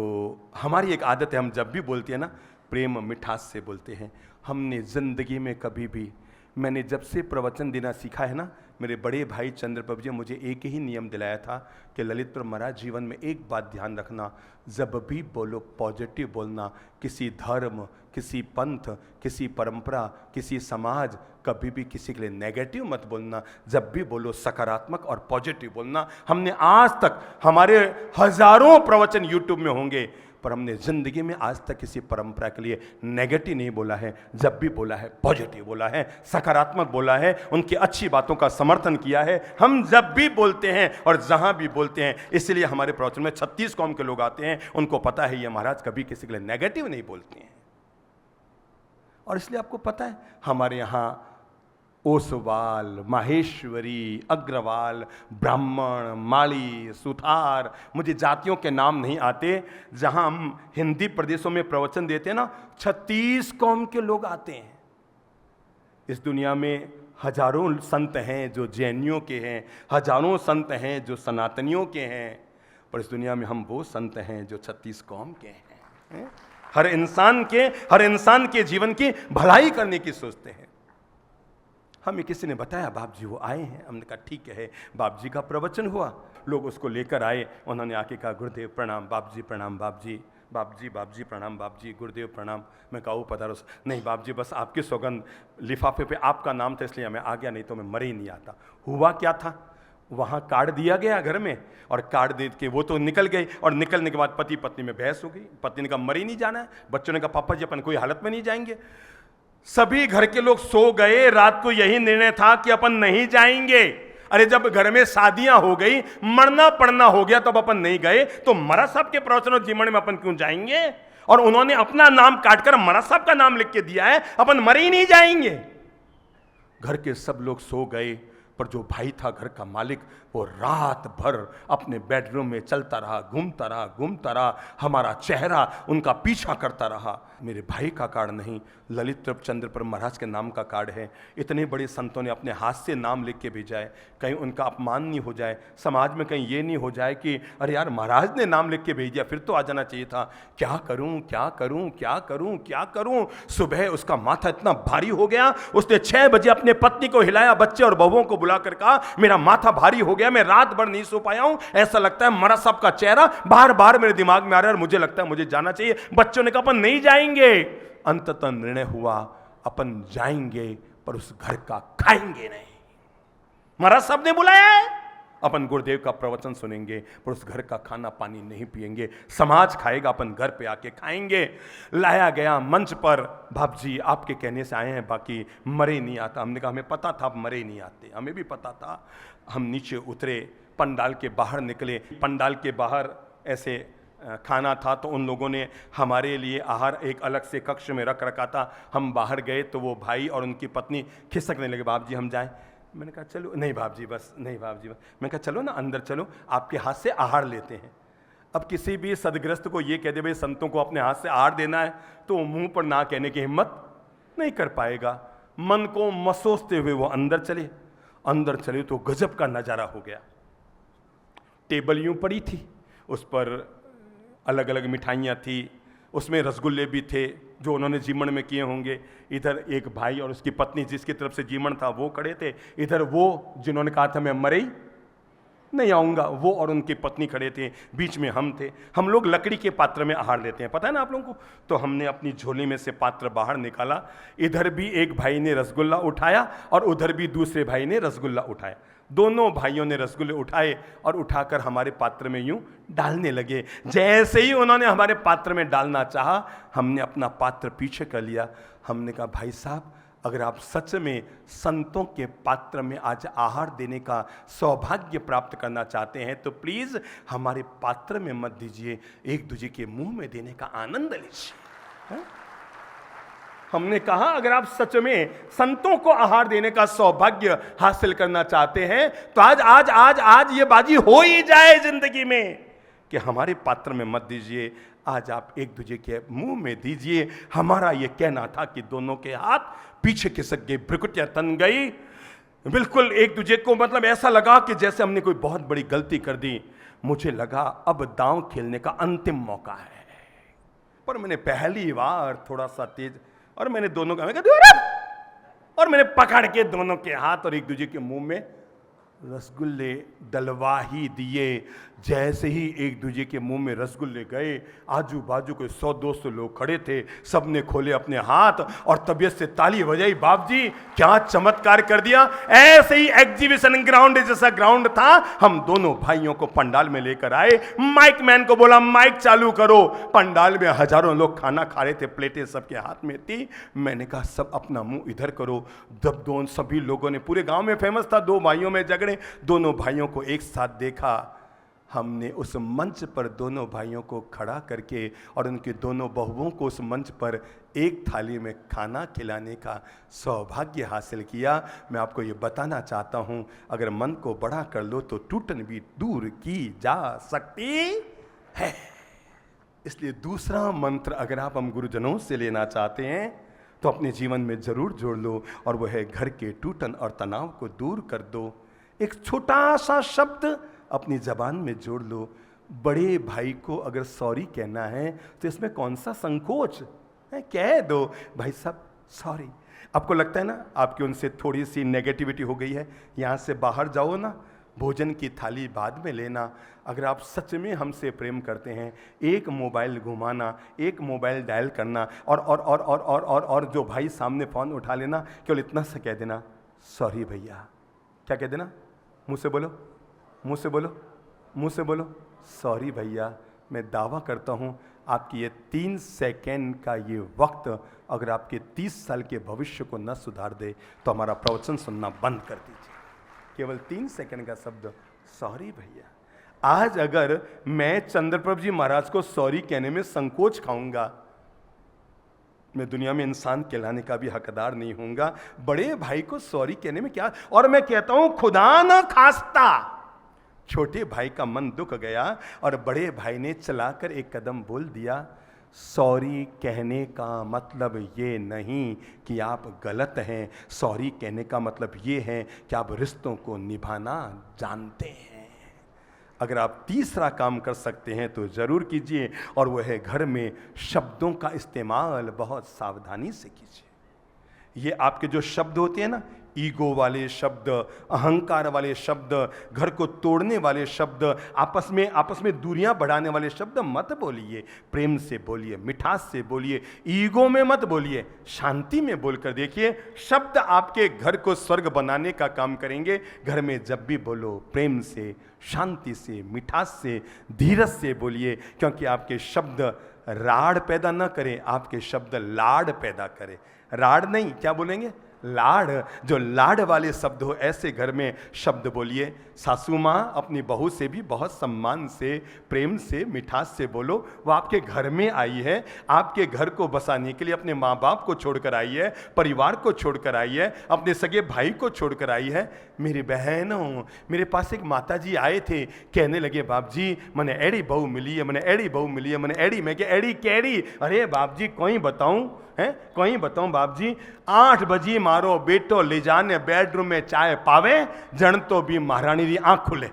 हमारी एक आदत है, हम जब भी बोलते हैं ना प्रेम मिठास से बोलते हैं। हमने जिंदगी में कभी भी, मैंने जब से प्रवचन देना सीखा है ना, मेरे बड़े भाई चंद्रप्रभ जी मुझे एक ही नियम दिलाया था कि ललित महाराज जीवन में एक बात ध्यान रखना, जब भी बोलो पॉजिटिव बोलना। किसी धर्म, किसी पंथ, किसी परंपरा, किसी समाज, कभी भी किसी के लिए नेगेटिव मत बोलना। जब भी बोलो सकारात्मक और पॉजिटिव बोलना। हमने आज तक, हमारे हजारों प्रवचन यूट्यूब में होंगे, पर हमने जिंदगी में आज तक किसी परंपरा के लिए नेगेटिव नहीं बोला है। जब भी बोला है पॉजिटिव बोला है, सकारात्मक बोला है, उनकी अच्छी बातों का समर्थन किया है। हम जब भी बोलते हैं और जहां भी बोलते हैं, इसलिए हमारे प्रवचन में 36 कौम के लोग आते हैं। उनको पता है ये महाराज कभी किसी के लिए नेगेटिव नहीं बोलते हैं। और इसलिए आपको पता है हमारे यहाँ ओसवाल, माहेश्वरी, अग्रवाल, ब्राह्मण, माली, सुथार, मुझे जातियों के नाम नहीं आते, जहां हम हिंदी प्रदेशों में प्रवचन देते हैं ना, 36 कौम के लोग आते हैं। इस दुनिया में हजारों संत हैं जो जैनियों के हैं, हजारों संत हैं जो सनातनियों के हैं, पर इस दुनिया में हम वो संत हैं जो 36 कौम के हैं। हर इंसान के जीवन की भलाई करने की सोचते हैं। हमें किसी ने बताया बाप जी वो आए हैं। हमने कहा ठीक है। बाप जी का प्रवचन हुआ, लोग उसको लेकर आए। उन्होंने आके कहा गुरुदेव प्रणाम, बाप जी प्रणाम, बाप जी प्रणाम, बाप जी गुरुदेव प्रणाम। मैं कहा वो पधारो। नहीं बाप जी बस आपकी सौगंध, लिफाफे पे आपका नाम था इसलिए मैं आ गया, नहीं तो मैं मर ही नहीं आता। हुआ क्या था, वहाँ कार्ड दिया गया घर में, और कार्ड दे के वो तो निकल गई, और निकलने के बाद पति पत्नी में बहस हो गई। पत्नी ने कहा मर ही नहीं जाना है, बच्चों ने कहा पापा जी अपन कोई हालत में नहीं जाएंगे। सभी घर के लोग सो गए। रात को यही निर्णय था कि अपन नहीं जाएंगे। अरे जब घर में शादियां हो गई, मरना पड़ना हो गया, तब अपन नहीं गए तो महाराज साहब के प्रवचन और जीवन में अपन क्यों जाएंगे? और उन्होंने अपना नाम काटकर महाराज साहब का नाम लिख के दिया है, अपन मर ही नहीं जाएंगे। घर के सब लोग सो गए, पर जो भाई था घर का मालिक, वो रात भर अपने बेडरूम में चलता रहा, घूमता रहा। हमारा चेहरा उनका पीछा करता रहा। मेरे भाई का कार्ड नहीं, ललित चंद्रप्रभ महाराज के नाम का कार्ड है। इतने बड़े संतों ने अपने हाथ से नाम लिख के भेजा है। कहीं उनका अपमान नहीं हो जाए, समाज में कहीं ये नहीं हो जाए कि अरे यार महाराज ने नाम लिख के भेज दिया, फिर तो आ जाना चाहिए था। क्या करूं, क्या करूं, क्या करूं, क्या करूं। सुबह उसका माथा इतना भारी हो गया, उसने 6 बजे अपने पत्नी को हिलाया, बच्चे और बहुओं को बुलाकर कहा मेरा माथा भारी हो गया, मैं रात भर नहीं सो पाया हूं। ऐसा लगता है महाराज साहब का चेहरा बार बार मेरे दिमाग में आ रहा है और मुझे लगता है मुझे जाना चाहिए। बच्चों ने कहा अपन नहीं जाएंगे। अंततः निर्णय हुआ अपन जाएंगे, पर उस घर का खाएंगे नहीं। महाराज साहब ने बुलाया है, अपन गुरुदेव का प्रवचन सुनेंगे, पर उस घर का खाना पानी नहीं पिएंगे। समाज खाएगा, अपन घर पे आके खाएंगे। लाया गया मंच पर, बाप जी आपके कहने से आए हैं, बाकी मरे नहीं आता। हमने कहा हमें पता था आप मरे नहीं आते, हमें भी पता था। हम नीचे उतरे, पंडाल के बाहर निकले। पंडाल के बाहर ऐसे खाना था, तो उन लोगों ने हमारे लिए आहार एक अलग से कक्ष में रख रखा था। हम बाहर गए तो वो भाई और उनकी पत्नी खिसकने लगे, बाप जी हम जाएं। मैंने कहा चलो, नहीं बाप जी बस, नहीं बाप जी बस। मैंने कहा चलो ना अंदर चलो, आपके हाथ से आहार लेते हैं। अब किसी भी सदग्रस्त को ये कह दे भाई संतों को अपने हाथ से आहार देना है, तो मुंह पर ना कहने की हिम्मत नहीं कर पाएगा। मन को मसोसते हुए वो अंदर चले। अंदर चले तो गजब का नजारा हो गया। टेबल यूं पड़ी थी, उस पर अलग अलग मिठाइयाँ थी, उसमें रसगुल्ले भी थे जो उन्होंने जीमण में किए होंगे। इधर एक भाई और उसकी पत्नी जिसकी तरफ से जीमण था वो खड़े थे। इधर वो जिन्होंने कहा था मैं मरे ही नहीं आऊँगा, वो और उनकी पत्नी खड़े थे। बीच में हम थे। हम लोग लकड़ी के पात्र में आहार लेते हैं, पता है ना आप लोगों को। तो हमने अपनी झोली में से पात्र बाहर निकाला। इधर भी एक भाई ने रसगुल्ला उठाया और उधर भी दूसरे भाई ने रसगुल्ला उठाया। दोनों भाइयों ने रसगुल्ले उठाए और उठाकर हमारे पात्र में यूं डालने लगे। जैसे ही उन्होंने हमारे पात्र में डालना चाहा, हमने अपना पात्र पीछे कर लिया। हमने कहा भाई साहब, अगर आप सच में संतों के पात्र में आज आहार देने का सौभाग्य प्राप्त करना चाहते हैं तो प्लीज हमारे पात्र में मत दीजिए, एक दूसरे के मुंह में देने का आनंद लीजिए। हमने कहा अगर आप सच में संतों को आहार देने का सौभाग्य हासिल करना चाहते हैं तो आज आज आज आज ये बाजी हो ही जाए जिंदगी में कि हमारे पात्र में मत दीजिए, आज आप एक दूसरे के मुंह में दीजिए। हमारा ये कहना था कि दोनों के हाथ पीछे खिसक गए, भ्रुकुटियां तन गई। बिल्कुल एक दूसरे को मतलब ऐसा लगा कि जैसे हमने कोई बहुत बड़ी गलती कर दी। मुझे लगा अब दांव खेलने का अंतिम मौका है, पर मैंने पहली बार थोड़ा सा तेज और मैंने दोनों का और मैंने पकड़ के दोनों के हाथ और एक दूसरे के मुंह में रसगुल्ले डलवा ही दिए। जैसे ही एक दूसरे के मुंह में रसगुल्ले गए, आजू बाजू के 100-200 लोग खड़े थे, सबने खोले अपने हाथ और तबीयत से ताली बजाई। बाप जी क्या चमत्कार कर दिया। ऐसे ही एग्जीबिशन ग्राउंड जैसा ग्राउंड था, हम दोनों भाइयों को पंडाल में लेकर आए। माइक मैन को बोला माइक चालू करो। पंडाल में हजारों लोग खाना खा रहे थे, प्लेटें सबके हाथ में थी। मैंने कहा सब अपना मुंह इधर करो। जब दोनों सभी लोगों ने, पूरे गांव में फेमस था, दो भाइयों में झगड़े, दोनों भाइयों को एक साथ देखा। हमने उस मंच पर दोनों भाइयों को खड़ा करके और उनके दोनों बहुओं को उस मंच पर एक थाली में खाना खिलाने का सौभाग्य हासिल किया। मैं आपको ये बताना चाहता हूँ, अगर मन को बड़ा कर लो तो टूटन भी दूर की जा सकती है। इसलिए दूसरा मंत्र अगर आप हम गुरुजनों से लेना चाहते हैं तो अपने जीवन में जरूर जोड़ लो, और वह है घर के टूटन और तनाव को दूर कर दो। एक छोटा सा शब्द अपनी जबान में जोड़ लो। बड़े भाई को अगर सॉरी कहना है तो इसमें कौन सा संकोच है, कह दो भाई साहब सॉरी। आपको लगता है ना आपकी उनसे थोड़ी सी नेगेटिविटी हो गई है, यहाँ से बाहर जाओ ना, भोजन की थाली बाद में लेना। अगर आप सच में हमसे प्रेम करते हैं, एक मोबाइल घुमाना, एक मोबाइल डायल करना और जो भाई सामने फ़ोन उठा लेना, केवल इतना सा कह देना सॉरी भैया। क्या कह देना? मुँह से बोलो, मुँह से बोलो, मुँह से बोलो सॉरी भैया। मैं दावा करता हूँ आपकी ये 3 सेकेंड का ये वक्त अगर आपके 30 साल के भविष्य को न सुधार दे तो हमारा प्रवचन सुनना बंद कर दीजिए। केवल 3 सेकेंड का शब्द सॉरी भैया। आज अगर मैं चंद्रप्रभ जी महाराज को सॉरी कहने में संकोच खाऊंगा, मैं दुनिया में इंसान कहलाने का भी हकदार नहीं होऊंगा। बड़े भाई को सॉरी कहने में क्या, और मैं कहता हूं खुदा न खास्ता छोटे भाई का मन दुख गया और बड़े भाई ने चलाकर एक कदम बोल दिया। सॉरी कहने का मतलब ये नहीं कि आप गलत हैं, सॉरी कहने का मतलब ये है कि आप रिश्तों को निभाना जानते हैं। अगर आप तीसरा काम कर सकते हैं तो ज़रूर कीजिए, और वह है घर में शब्दों का इस्तेमाल बहुत सावधानी से कीजिए। ये आपके जो शब्द होते हैं ना, ईगो वाले शब्द, अहंकार वाले शब्द, घर को तोड़ने वाले शब्द, आपस में दूरियां बढ़ाने वाले शब्द मत बोलिए। प्रेम से बोलिए, मिठास से बोलिए, ईगो में मत बोलिए, शांति में बोलकर देखिए। शब्द आपके घर को स्वर्ग बनाने का काम करेंगे। घर में जब भी बोलो प्रेम से, शांति से, मिठास से, धीरज से बोलिए, क्योंकि आपके शब्द राड़ पैदा न करें, आपके शब्द लाड़ पैदा करें। राड़ नहीं, क्या बोलेंगे? लाड़, जो लाड़ वाले शब्द हो ऐसे घर में शब्द बोलिए। सासू माँ अपनी बहू से भी बहुत सम्मान से, प्रेम से, मिठास से बोलो। वो आपके घर में आई है, आपके घर को बसाने के लिए अपने माँ बाप को छोड़कर आई है, परिवार को छोड़कर आई है, अपने सगे भाई को छोड़कर आई है। मेरी बहनों, मेरे पास एक माता जी आए थे, कहने लगे बाप जी मैंने एड़ी बहू मिली है, मैंने एड़ी बहू मिली है, मैंने एड़ी, मैं क्या एड़ी कैड़ी? अरे बाप जी कोई बताऊं है, कोई बताऊं बाप जी, 8 बजे मारो बेटो ले जाने बेडरूम में चाय पावे, जन तो भी महारानी री आंख खुले।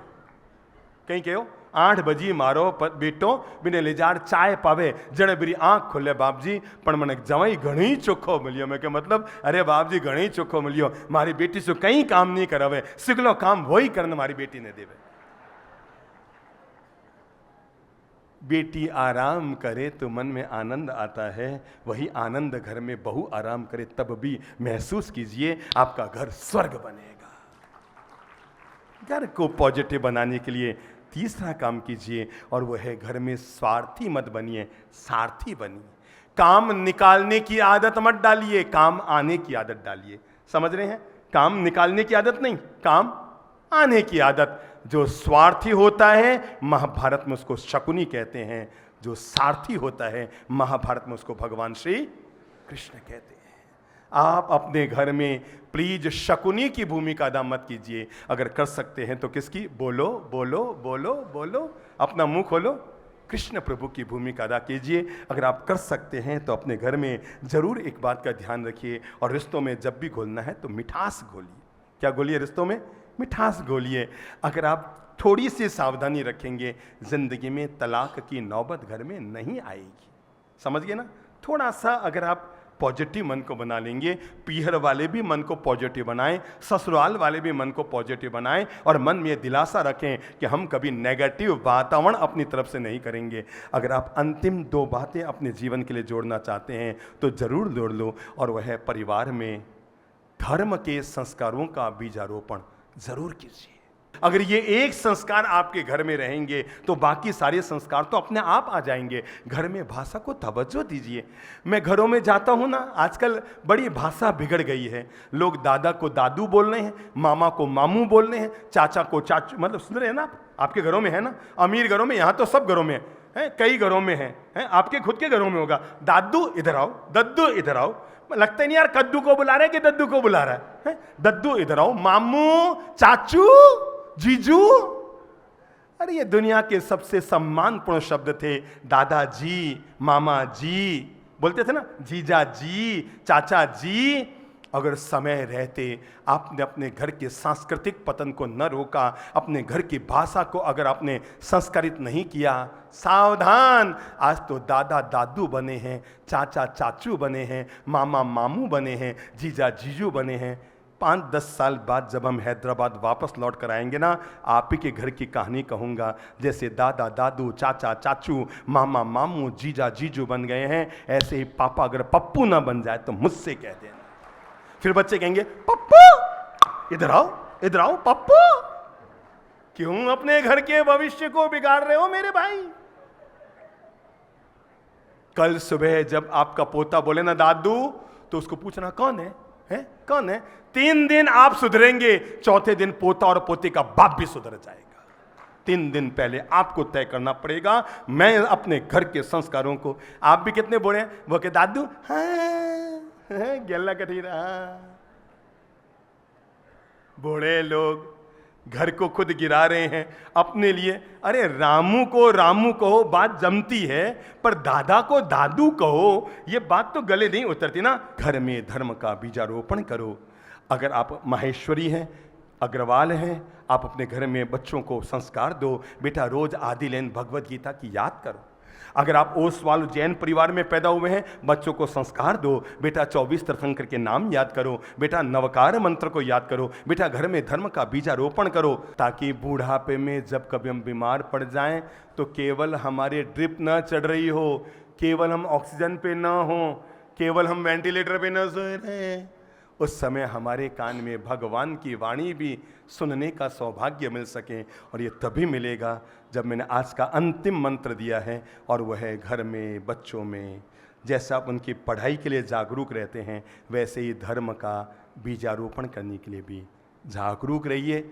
कहीं कहो 8 बजे मारो बेटो बिने ले जार चाय पावे, जन मेरी आंख खुले बाप जी। पण મને જવાઈ ઘણી ચોખ્ખો મળ્યો। મેં કે मतलब अरे बाप जी घणी ચોખ્ખો મળ્યો, મારી બેટી શું કંઈ કામ નહીં કરાવે, સિગલો કામ વही કરને મારી બેટીને દેવે। बेटी आराम करे तो मन में आनंद आता है, वही आनंद घर में बहू आराम करे तब भी महसूस कीजिए आपका घर स्वर्ग बनेगा। घर को पॉजिटिव बनाने के लिए तीसरा काम कीजिए और वह है घर में स्वार्थी मत बनिए, सारथी बनिए। काम निकालने की आदत मत डालिए, काम आने की आदत डालिए। समझ रहे हैं? काम निकालने की आदत नहीं, काम आने की आदत। जो स्वार्थी होता है महाभारत में उसको शकुनी कहते हैं, जो सारथी होता है महाभारत में उसको भगवान श्री कृष्ण कहते हैं। आप अपने घर में प्लीज शकुनी की भूमिका अदा मत कीजिए। अगर कर सकते हैं तो किसकी? बोलो बोलो बोलो बोलो, अपना मुंह खोलो, कृष्ण प्रभु की भूमिका अदा कीजिए। अगर आप कर सकते हैं तो अपने घर में जरूर एक बात का ध्यान रखिए, और रिश्तों में जब भी घोलना है तो मिठास घोलिए। क्या घोलिए? रिश्तों में मिठास घोलिए। अगर आप थोड़ी सी सावधानी रखेंगे जिंदगी में तलाक की नौबत घर में नहीं आएगी। समझ गए ना? थोड़ा सा अगर आप पॉजिटिव मन को बना लेंगे, पीहर वाले भी मन को पॉजिटिव बनाएं, ससुराल वाले भी मन को पॉजिटिव बनाएं, और मन में दिलासा रखें कि हम कभी नेगेटिव वातावरण अपनी तरफ से नहीं करेंगे। अगर आप अंतिम 2 बातें अपने जीवन के लिए जोड़ना चाहते हैं तो जरूर जोड़ लो, और वह है परिवार में धर्म के संस्कारों का बीजारोपण जरूर कीजिए। अगर ये एक संस्कार आपके घर में रहेंगे तो बाकी सारे संस्कार तो अपने आप आ जाएंगे। घर में भाषा को तवज्जो दीजिए। मैं घरों में जाता हूं ना, आजकल बड़ी भाषा बिगड़ गई है। लोग दादा को दादू बोल रहे हैं, मामा को मामू बोल रहे हैं, चाचा को चाचू, मतलब सुन रहे हैं ना? आपके घरों में है ना? अमीर घरों में, यहां तो सब घरों में है, कई घरों में है, आपके खुद के घरों में होगा। दादू इधर आओ, दद्दू इधर आओ। लगता ही नहीं यार कद्दू को बुला रहे कि दद्दू को बुला रहा है। दद्दू इधर आओ, मामू, चाचू, जीजू। अरे ये दुनिया के सबसे सम्मानपूर्ण शब्द थे। दादाजी, मामा जी, बोलते थे ना, जीजा जी, चाचा जी। अगर समय रहते आपने अपने घर के सांस्कृतिक पतन को न रोका, अपने घर की भाषा को अगर आपने संस्कारित नहीं किया, सावधान, आज तो दादा दादू बने हैं, चाचा चाचू बने हैं, मामा मामू बने हैं, जीजा जीजू बने हैं। 5-10 साल बाद जब हम हैदराबाद वापस लौट कर आएंगे ना, आप ही के घर की कहानी कहूँगा। जैसे दादा दादू, चाचा चाचू, मामा मामू, जीजा जीजू बन गए हैं, ऐसे ही पापा अगर पप्पू ना बन जाए तो मुझसे कह देना। फिर बच्चे कहेंगे पप्पू इधर आओ, इधर आओ पप्पू। क्यों अपने घर के भविष्य को बिगाड़ रहे हो मेरे भाई? कल सुबह जब आपका पोता बोले ना दादू, तो उसको पूछना कौन है? कौन है? 3 दिन आप सुधरेंगे, चौथे दिन पोता और पोते का बाप भी सुधर जाएगा। 3 दिन पहले आपको तय करना पड़ेगा। मैं अपने घर के संस्कारों को, आप भी कितने बूढ़े हैं? वो के दादू गेला कठीरा। बूढ़े लोग घर को खुद गिरा रहे हैं अपने लिए। अरे रामू को रामू कहो, बात जमती है, पर दादा को दादू कहो, ये बात तो गले नहीं उतरती ना। घर में धर्म का बीजारोपण करो। अगर आप माहेश्वरी हैं, अग्रवाल हैं, आप अपने घर में बच्चों को संस्कार दो। बेटा रोज आदि लाइन भगवद गीता की याद करो। अगर आप ओसवाल जैन परिवार में पैदा हुए हैं, बच्चों को संस्कार दो। बेटा 24 तीर्थंकर के नाम याद करो। बेटा नवकार मंत्र को याद करो। बेटा घर में धर्म का बीजारोपण करो, ताकि बूढ़ापे में जब कभी हम बीमार पड़ जाएं तो केवल हमारे ड्रिप ना चढ़ रही हो, केवल हम ऑक्सीजन पे ना हो, केवल हम वेंटिलेटर पे ना सोए रहे उस समय हमारे कान में भगवान की वाणी भी सुनने का सौभाग्य मिल सके। और ये तभी मिलेगा जब मैंने आज का अंतिम मंत्र दिया है, और वह है घर में, बच्चों में। जैसा आप उनकी पढ़ाई के लिए जागरूक रहते हैं, वैसे ही धर्म का बीजारोपण करने के लिए भी जागरूक रहिए।